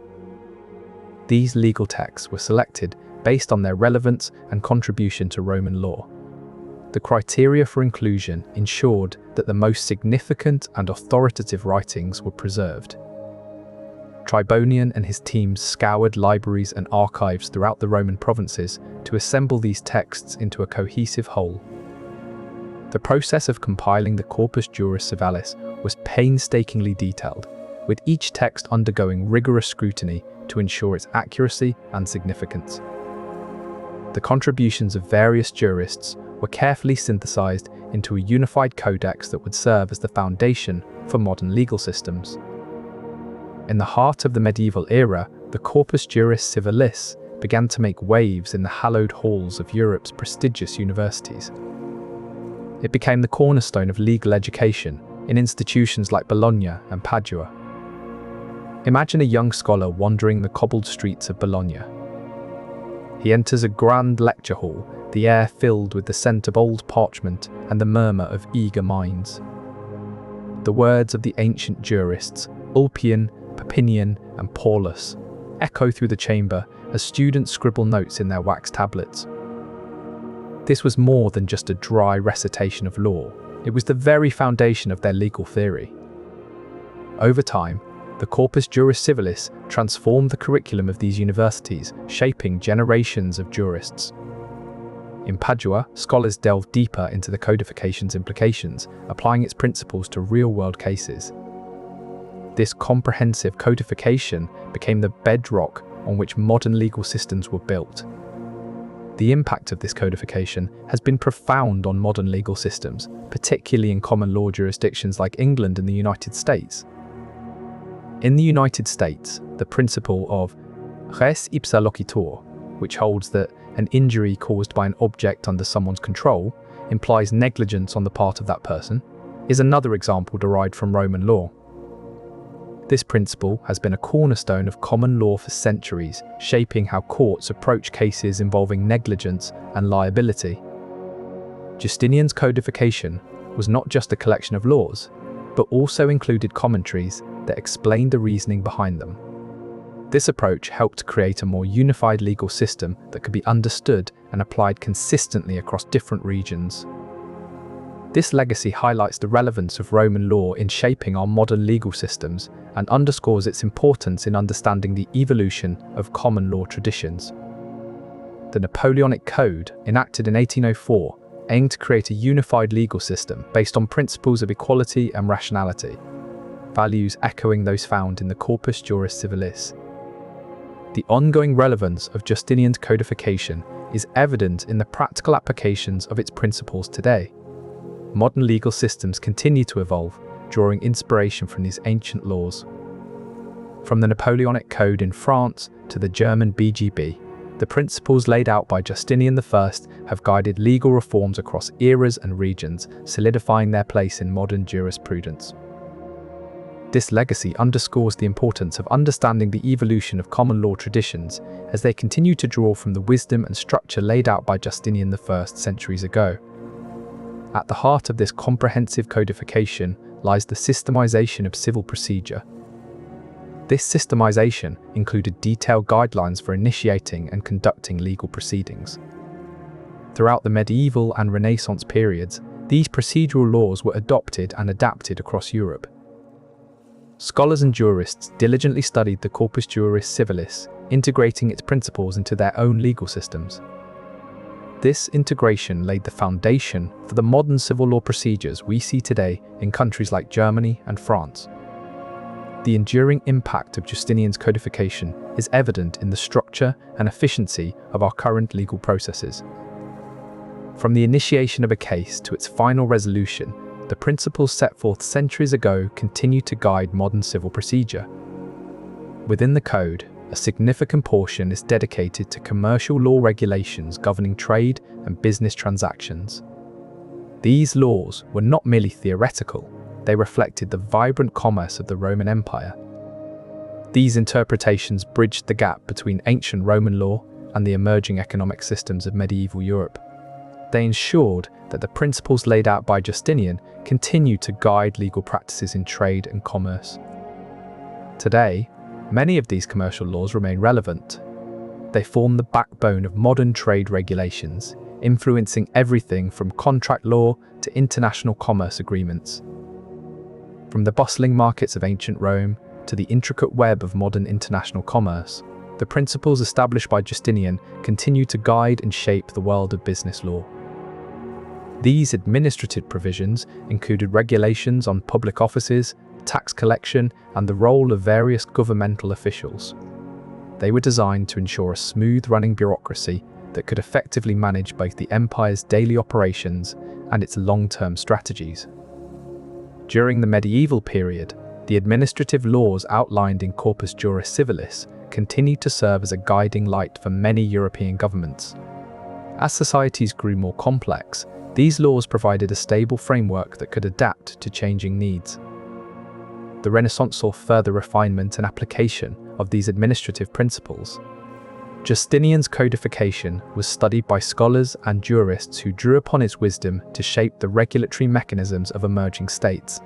These legal texts were selected based on their relevance and contribution to Roman law. The criteria for inclusion ensured that the most significant and authoritative writings were preserved. Tribonian and his teams scoured libraries and archives throughout the Roman provinces to assemble these texts into a cohesive whole. The process of compiling the Corpus Juris Civilis was painstakingly detailed, with each text undergoing rigorous scrutiny to ensure its accuracy and significance. The contributions of various jurists were carefully synthesized into a unified codex that would serve as the foundation for modern legal systems. In the heart of the medieval era, the Corpus Juris Civilis began to make waves in the hallowed halls of Europe's prestigious universities. It became the cornerstone of legal education in institutions like Bologna and Padua. Imagine a young scholar wandering the cobbled streets of Bologna. He enters a grand lecture hall, the air filled with the scent of old parchment and the murmur of eager minds. The words of the ancient jurists, Ulpian, Papinian, and Paulus, echo through the chamber as students scribble notes in their wax tablets. This was more than just a dry recitation of law. It was the very foundation of their legal theory. Over time, the Corpus Juris Civilis transformed the curriculum of these universities, shaping generations of jurists. In Padua, scholars delved deeper into the Codification's implications, applying its principles to real-world cases. This comprehensive codification became the bedrock on which modern legal systems were built. The impact of this codification has been profound on modern legal systems, particularly in common law jurisdictions like England and the United States. In the United States, the principle of res ipsa loquitur, which holds that an injury caused by an object under someone's control implies negligence on the part of that person, is another example derived from Roman law. This principle has been a cornerstone of common law for centuries, shaping how courts approach cases involving negligence and liability. Justinian's codification was not just a collection of laws, but also included commentaries that explained the reasoning behind them. This approach helped create a more unified legal system that could be understood and applied consistently across different regions. This legacy highlights the relevance of Roman law in shaping our modern legal systems and underscores its importance in understanding the evolution of common law traditions. The Napoleonic Code, enacted in 1804, aimed to create a unified legal system based on principles of equality and rationality, values echoing those found in the Corpus Juris Civilis. The ongoing relevance of Justinian's codification is evident in the practical applications of its principles today. Modern legal systems continue to evolve, drawing inspiration from these ancient laws. From the Napoleonic Code in France to the German BGB, the principles laid out by Justinian I have guided legal reforms across eras and regions, solidifying their place in modern jurisprudence. This legacy underscores the importance of understanding the evolution of common law traditions as they continue to draw from the wisdom and structure laid out by Justinian I centuries ago. At the heart of this comprehensive codification lies the systemization of civil procedure. This systemization included detailed guidelines for initiating and conducting legal proceedings. Throughout the medieval and Renaissance periods, these procedural laws were adopted and adapted across Europe. Scholars and jurists diligently studied the Corpus Juris Civilis, integrating its principles into their own legal systems. This integration laid the foundation for the modern civil law procedures we see today in countries like Germany and France. The enduring impact of Justinian's codification is evident in the structure and efficiency of our current legal processes. From the initiation of a case to its final resolution, the principles set forth centuries ago continue to guide modern civil procedure. Within the Code, a significant portion is dedicated to commercial law regulations governing trade and business transactions. These laws were not merely theoretical, they reflected the vibrant commerce of the Roman Empire. These interpretations bridged the gap between ancient Roman law and the emerging economic systems of medieval Europe. They ensured that the principles laid out by Justinian continued to guide legal practices in trade and commerce. Today, many of these commercial laws remain relevant. They form the backbone of modern trade regulations, influencing everything from contract law to international commerce agreements. From the bustling markets of ancient Rome to the intricate web of modern international commerce, the principles established by Justinian continue to guide and shape the world of business law. These administrative provisions included regulations on public offices, tax collection, and the role of various governmental officials. They were designed to ensure a smooth-running bureaucracy that could effectively manage both the empire's daily operations and its long-term strategies. During the medieval period, the administrative laws outlined in Corpus Juris Civilis continued to serve as a guiding light for many European governments. As societies grew more complex, these laws provided a stable framework that could adapt to changing needs. The Renaissance saw further refinement and application of these administrative principles. Justinian's codification was studied by scholars and jurists who drew upon its wisdom to shape the regulatory mechanisms of emerging states.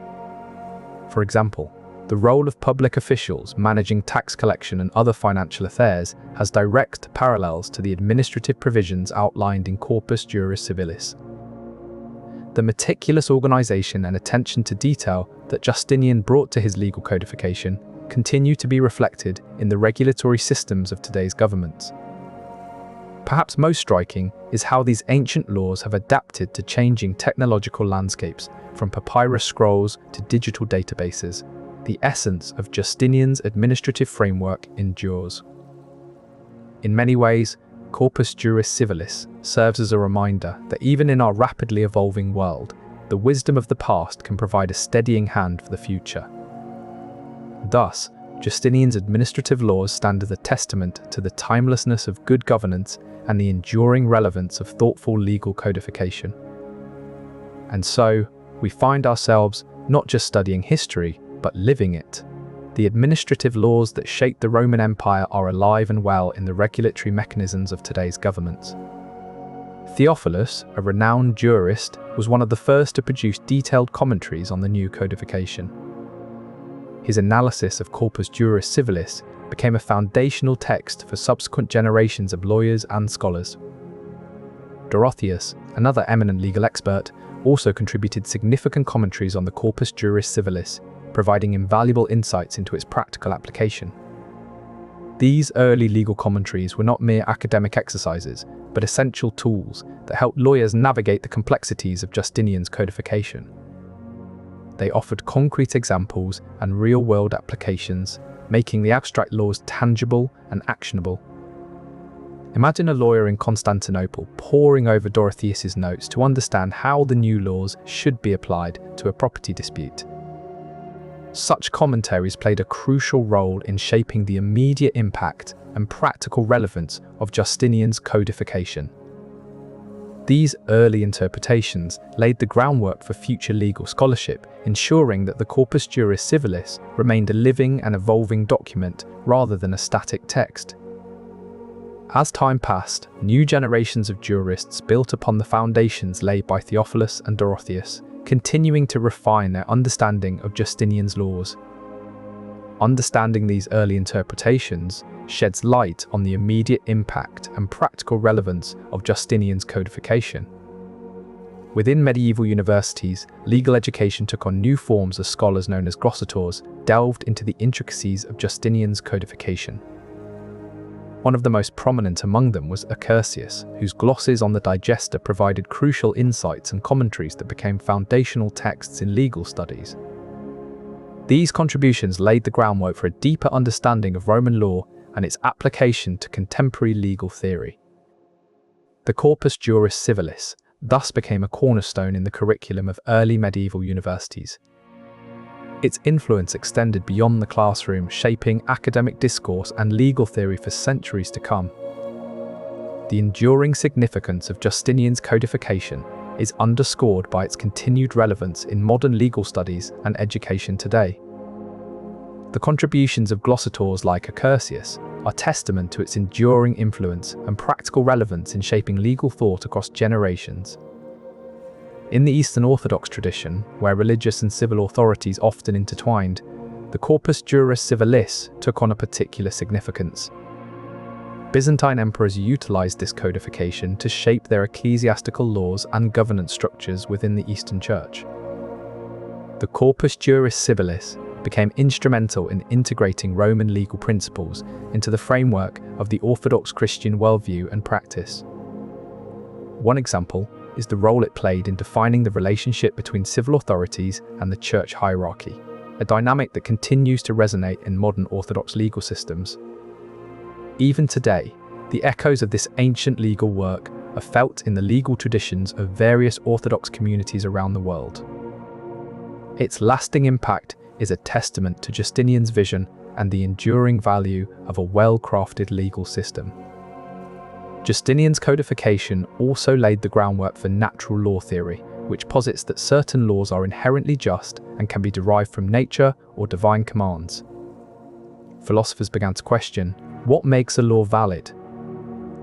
For example, the role of public officials managing tax collection and other financial affairs has direct parallels to the administrative provisions outlined in Corpus Juris Civilis. The meticulous organization and attention to detail that Justinian brought to his legal codification continue to be reflected in the regulatory systems of today's governments. Perhaps most striking is how these ancient laws have adapted to changing technological landscapes, from papyrus scrolls to digital databases. The essence of Justinian's administrative framework endures. In many ways, Corpus Juris Civilis serves as a reminder that even in our rapidly evolving world, the wisdom of the past can provide a steadying hand for the future. Thus, Justinian's administrative laws stand as a testament to the timelessness of good governance and the enduring relevance of thoughtful legal codification. And so, we find ourselves not just studying history, but living it. The administrative laws that shaped the Roman Empire are alive and well in the regulatory mechanisms of today's governments. Theophilus, a renowned jurist, was one of the first to produce detailed commentaries on the new codification. His analysis of Corpus Juris Civilis became a foundational text for subsequent generations of lawyers and scholars. Dorotheus, another eminent legal expert, also contributed significant commentaries on the Corpus Juris Civilis, providing invaluable insights into its practical application. These early legal commentaries were not mere academic exercises, but essential tools that helped lawyers navigate the complexities of Justinian's codification. They offered concrete examples and real-world applications, making the abstract laws tangible and actionable. Imagine a lawyer in Constantinople poring over Dorotheus's notes to understand how the new laws should be applied to a property dispute. Such commentaries played a crucial role in shaping the immediate impact and practical relevance of Justinian's codification. These early interpretations laid the groundwork for future legal scholarship, ensuring that the Corpus Juris Civilis remained a living and evolving document rather than a static text. As time passed, new generations of jurists built upon the foundations laid by Theophilus and Dorotheus, continuing to refine their understanding of Justinian's laws. Understanding these early interpretations sheds light on the immediate impact and practical relevance of Justinian's codification. Within medieval universities, legal education took on new forms as scholars known as Glossators delved into the intricacies of Justinian's codification. One of the most prominent among them was Accursius, whose glosses on the Digesta provided crucial insights and commentaries that became foundational texts in legal studies. These contributions laid the groundwork for a deeper understanding of Roman law and its application to contemporary legal theory. The Corpus Juris Civilis thus became a cornerstone in the curriculum of early medieval universities. Its influence extended beyond the classroom, shaping academic discourse and legal theory for centuries to come. The enduring significance of Justinian's codification is underscored by its continued relevance in modern legal studies and education today. The contributions of glossators like Accursius are testament to its enduring influence and practical relevance in shaping legal thought across generations. In the Eastern Orthodox tradition, where religious and civil authorities often intertwined, the Corpus Juris Civilis took on a particular significance. Byzantine emperors utilized this codification to shape their ecclesiastical laws and governance structures within the Eastern Church. The Corpus Juris Civilis became instrumental in integrating Roman legal principles into the framework of the Orthodox Christian worldview and practice. One example is the role it played in defining the relationship between civil authorities and the church hierarchy, a dynamic that continues to resonate in modern Orthodox legal systems. Even today, the echoes of this ancient legal work are felt in the legal traditions of various Orthodox communities around the world. Its lasting impact is a testament to Justinian's vision and the enduring value of a well-crafted legal system. Justinian's codification also laid the groundwork for natural law theory, which posits that certain laws are inherently just and can be derived from nature or divine commands. Philosophers began to question, what makes a law valid?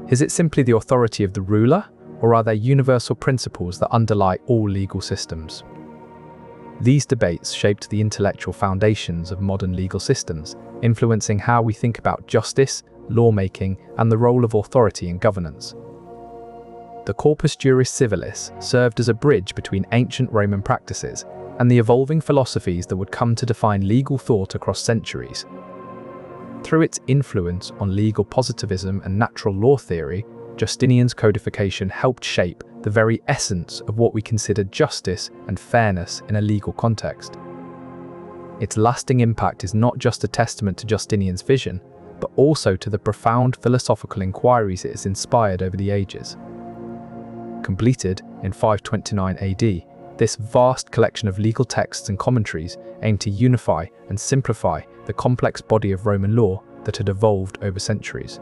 Is it simply the authority of the ruler, or are there universal principles that underlie all legal systems? These debates shaped the intellectual foundations of modern legal systems, influencing how we think about justice, lawmaking, and the role of authority in governance. The Corpus Juris Civilis served as a bridge between ancient Roman practices and the evolving philosophies that would come to define legal thought across centuries. Through its influence on legal positivism and natural law theory, Justinian's codification helped shape the very essence of what we consider justice and fairness in a legal context. Its lasting impact is not just a testament to Justinian's vision, but also to the profound philosophical inquiries it has inspired over the ages. Completed in 529 AD, this vast collection of legal texts and commentaries aimed to unify and simplify the complex body of Roman law that had evolved over centuries.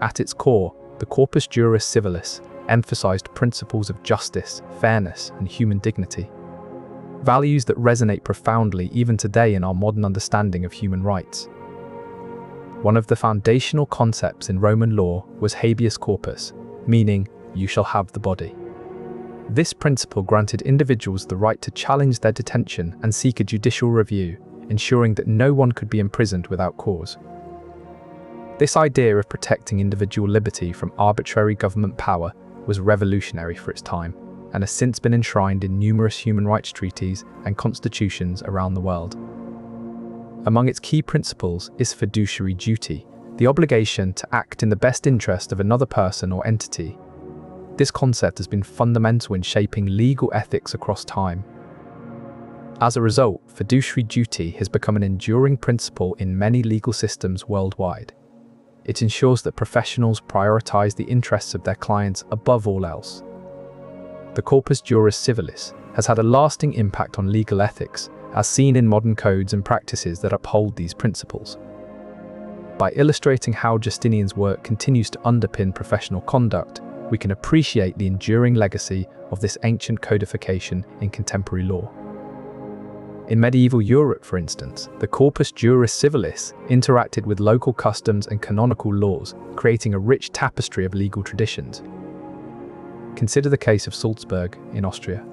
At its core, the Corpus Juris Civilis emphasized principles of justice, fairness, and human dignity, values that resonate profoundly even today in our modern understanding of human rights. One of the foundational concepts in Roman law was habeas corpus, meaning you shall have the body. This principle granted individuals the right to challenge their detention and seek a judicial review, ensuring that no one could be imprisoned without cause. This idea of protecting individual liberty from arbitrary government power was revolutionary for its time, and has since been enshrined in numerous human rights treaties and constitutions around the world. Among its key principles is fiduciary duty, the obligation to act in the best interest of another person or entity. This concept has been fundamental in shaping legal ethics across time. As a result, fiduciary duty has become an enduring principle in many legal systems worldwide. It ensures that professionals prioritize the interests of their clients above all else. The Corpus Juris Civilis has had a lasting impact on legal ethics, as seen in modern codes and practices that uphold these principles. By illustrating how Justinian's work continues to underpin professional conduct, we can appreciate the enduring legacy of this ancient codification in contemporary law. In medieval Europe, for instance, the Corpus Juris Civilis interacted with local customs and canonical laws, creating a rich tapestry of legal traditions. Consider the case of Salzburg in Austria.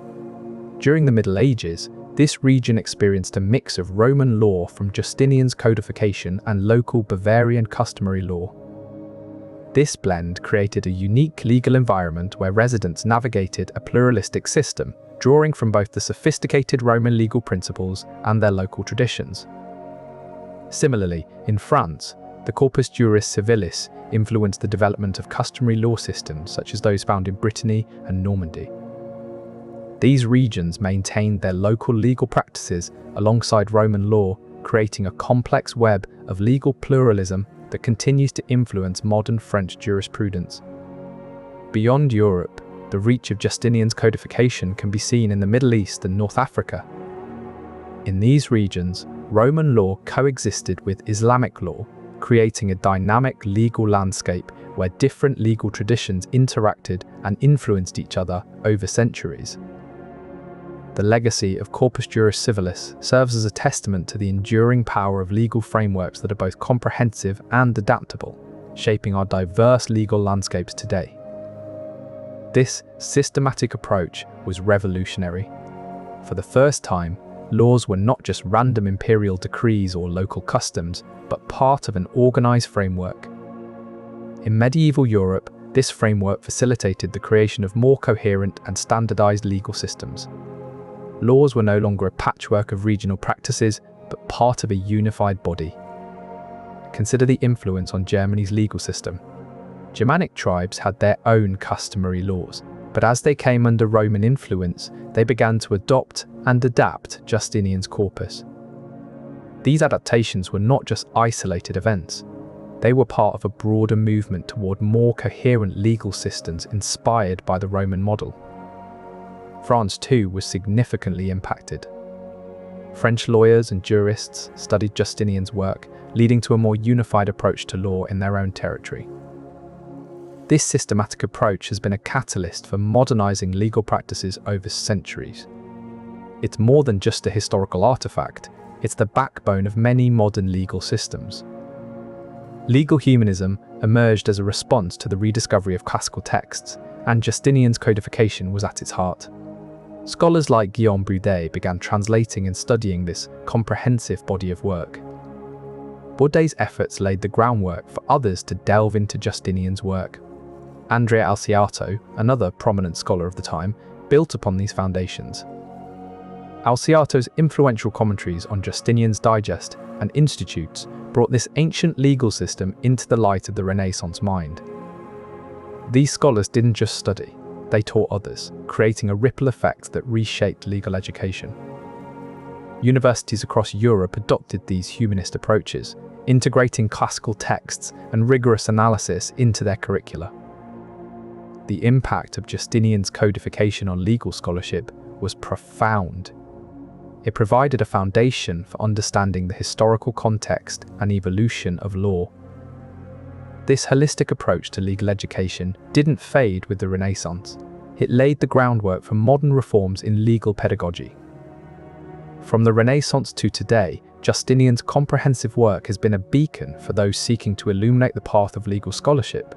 During the Middle Ages, this region experienced a mix of Roman law from Justinian's codification and local Bavarian customary law. This blend created a unique legal environment where residents navigated a pluralistic system, drawing from both the sophisticated Roman legal principles and their local traditions. Similarly, in France, the Corpus Juris Civilis influenced the development of customary law systems such as those found in Brittany and Normandy. These regions maintained their local legal practices alongside Roman law, creating a complex web of legal pluralism that continues to influence modern French jurisprudence. Beyond Europe, the reach of Justinian's codification can be seen in the Middle East and North Africa. In these regions, Roman law coexisted with Islamic law, creating a dynamic legal landscape where different legal traditions interacted and influenced each other over centuries. The legacy of Corpus Juris Civilis serves as a testament to the enduring power of legal frameworks that are both comprehensive and adaptable, shaping our diverse legal landscapes today. This systematic approach was revolutionary. For the first time, laws were not just random imperial decrees or local customs, but part of an organized framework. In medieval Europe, this framework facilitated the creation of more coherent and standardized legal systems. Laws were no longer a patchwork of regional practices, but part of a unified body. Consider the influence on Germany's legal system. Germanic tribes had their own customary laws, But as they came under Roman influence, they began to adopt and adapt Justinian's corpus. These adaptations were not just isolated events. They were part of a broader movement toward more coherent legal systems inspired by the Roman model. France too was significantly impacted. French lawyers and jurists studied Justinian's work, leading to a more unified approach to law in their own territory. This systematic approach has been a catalyst for modernizing legal practices over centuries. It's more than just a historical artifact, it's the backbone of many modern legal systems. Legal humanism emerged as a response to the rediscovery of classical texts, and Justinian's codification was at its heart. Scholars like Guillaume Boudet began translating and studying this comprehensive body of work. Boudet's efforts laid the groundwork for others to delve into Justinian's work. Andrea Alciato, another prominent scholar of the time, built upon these foundations. Alciato's influential commentaries on Justinian's Digest and Institutes brought this ancient legal system into the light of the Renaissance mind. These scholars didn't just study, they taught others, creating a ripple effect that reshaped legal education. Universities across Europe adopted these humanist approaches, integrating classical texts and rigorous analysis into their curricula. The impact of Justinian's codification on legal scholarship was profound. It provided a foundation for understanding the historical context and evolution of law. This holistic approach to legal education didn't fade with the Renaissance. It laid the groundwork for modern reforms in legal pedagogy. From the Renaissance to today, Justinian's comprehensive work has been a beacon for those seeking to illuminate the path of legal scholarship.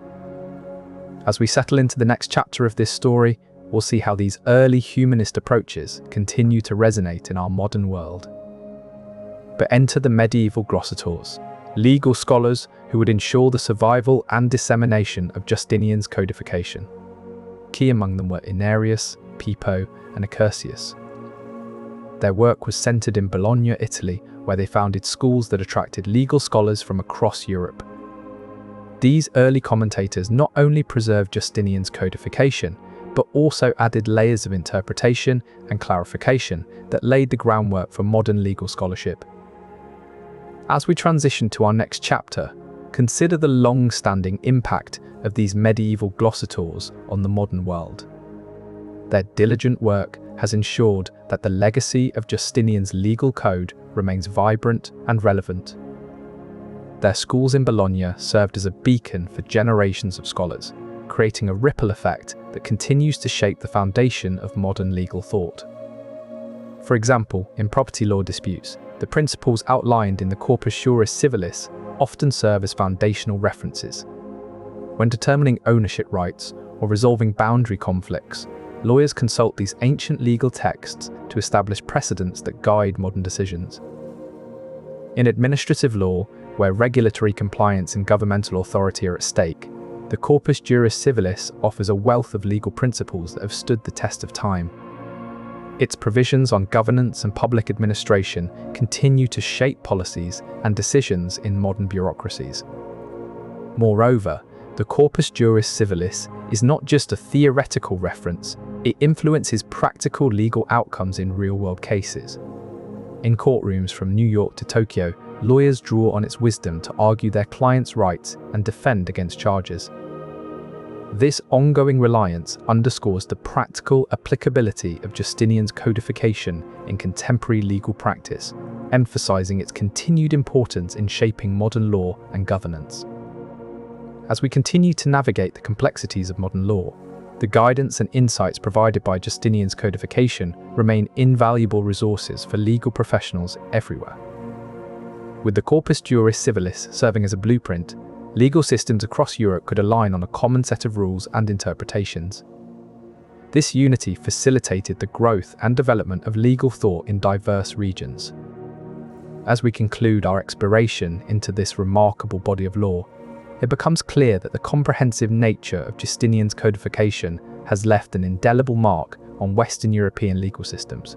As we settle into the next chapter of this story, we'll see how these early humanist approaches continue to resonate in our modern world. But enter the medieval Glossators, legal scholars who would ensure the survival and dissemination of Justinian's codification. Key among them were Irnerius, Pippo, and Accursius. Their work was centered in Bologna, Italy, where they founded schools that attracted legal scholars from across Europe. These early commentators not only preserved Justinian's codification, but also added layers of interpretation and clarification that laid the groundwork for modern legal scholarship. As we transition to our next chapter, consider the long-standing impact of these medieval Glossators on the modern world. Their diligent work has ensured that the legacy of Justinian's legal code remains vibrant and relevant. Their schools in Bologna served as a beacon for generations of scholars, creating a ripple effect that continues to shape the foundation of modern legal thought. For example, in property law disputes, the principles outlined in the Corpus Juris Civilis often serve as foundational references. When determining ownership rights or resolving boundary conflicts, lawyers consult these ancient legal texts to establish precedents that guide modern decisions. In administrative law, where regulatory compliance and governmental authority are at stake, the Corpus Juris Civilis offers a wealth of legal principles that have stood the test of time. Its provisions on governance and public administration continue to shape policies and decisions in modern bureaucracies. Moreover, the Corpus Juris Civilis is not just a theoretical reference, it influences practical legal outcomes in real-world cases. In courtrooms from New York to Tokyo, lawyers draw on its wisdom to argue their clients' rights and defend against charges. This ongoing reliance underscores the practical applicability of Justinian's codification in contemporary legal practice, emphasizing its continued importance in shaping modern law and governance. As we continue to navigate the complexities of modern law, the guidance and insights provided by Justinian's codification remain invaluable resources for legal professionals everywhere. With the Corpus Juris Civilis serving as a blueprint, legal systems across Europe could align on a common set of rules and interpretations. This unity facilitated the growth and development of legal thought in diverse regions. As we conclude our exploration into this remarkable body of law, it becomes clear that the comprehensive nature of Justinian's codification has left an indelible mark on Western European legal systems.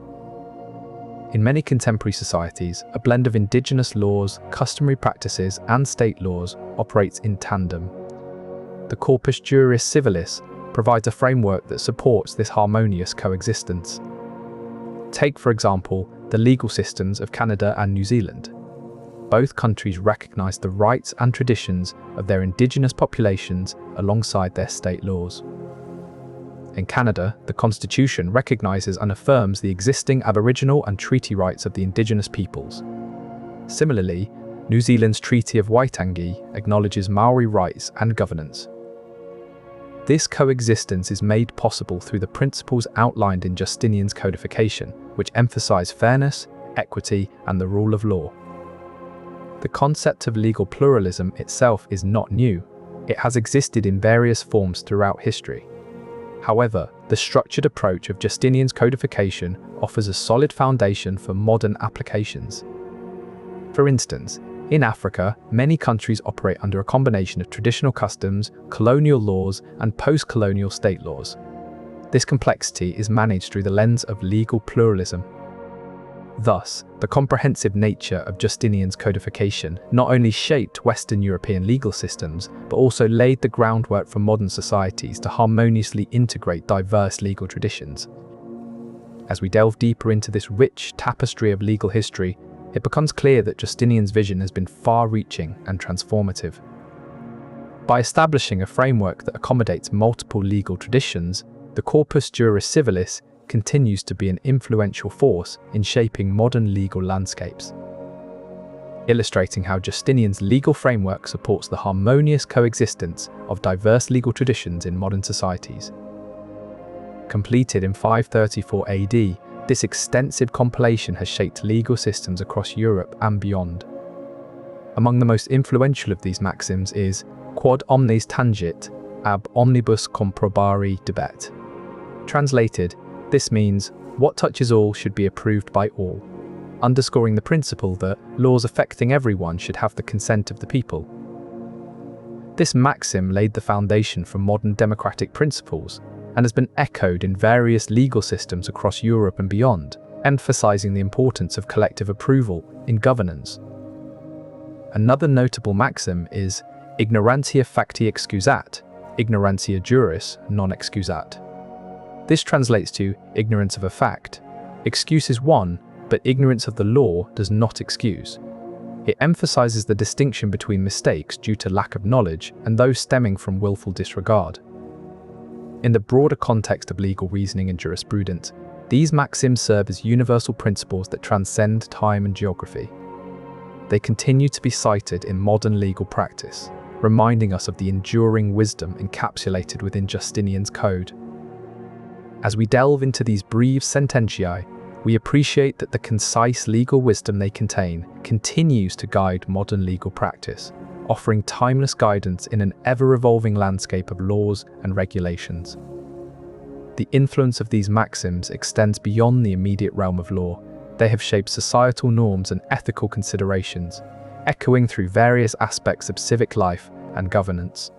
In many contemporary societies, a blend of indigenous laws, customary practices, and state laws operates in tandem. The Corpus Juris Civilis provides a framework that supports this harmonious coexistence. Take, for example, the legal systems of Canada and New Zealand. Both countries recognise the rights and traditions of their indigenous populations alongside their state laws. In Canada, the Constitution recognises and affirms the existing Aboriginal and treaty rights of the Indigenous peoples. Similarly, New Zealand's Treaty of Waitangi acknowledges Maori rights and governance. This coexistence is made possible through the principles outlined in Justinian's Codification, which emphasise fairness, equity, and the rule of law. The concept of legal pluralism itself is not new. It has existed in various forms throughout history. However, the structured approach of Justinian's codification offers a solid foundation for modern applications. For instance, in Africa, many countries operate under a combination of traditional customs, colonial laws, and post-colonial state laws. This complexity is managed through the lens of legal pluralism. Thus, the comprehensive nature of Justinian's codification not only shaped Western European legal systems, but also laid the groundwork for modern societies to harmoniously integrate diverse legal traditions. As we delve deeper into this rich tapestry of legal history, it becomes clear that Justinian's vision has been far-reaching and transformative. By establishing a framework that accommodates multiple legal traditions, the Corpus Juris Civilis continues to be an influential force in shaping modern legal landscapes, illustrating how Justinian's legal framework supports the harmonious coexistence of diverse legal traditions in modern societies. Completed in 534 AD, this extensive compilation has shaped legal systems across Europe and beyond. Among the most influential of these maxims is quod omnes tangit, ab omnibus comprobari debet. Translated, this means, what touches all should be approved by all, underscoring the principle that laws affecting everyone should have the consent of the people. This maxim laid the foundation for modern democratic principles and has been echoed in various legal systems across Europe and beyond, emphasizing the importance of collective approval in governance. Another notable maxim is ignorantia facti excusat, ignorantia juris non excusat. This translates to ignorance of a fact. Excuse is one, but ignorance of the law does not excuse. It emphasizes the distinction between mistakes due to lack of knowledge and those stemming from willful disregard. In the broader context of legal reasoning and jurisprudence, these maxims serve as universal principles that transcend time and geography. They continue to be cited in modern legal practice, reminding us of the enduring wisdom encapsulated within Justinian's Code. As we delve into these brief sententiae, we appreciate that the concise legal wisdom they contain continues to guide modern legal practice, offering timeless guidance in an ever-evolving landscape of laws and regulations. The influence of these maxims extends beyond the immediate realm of law. They have shaped societal norms and ethical considerations, echoing through various aspects of civic life and governance.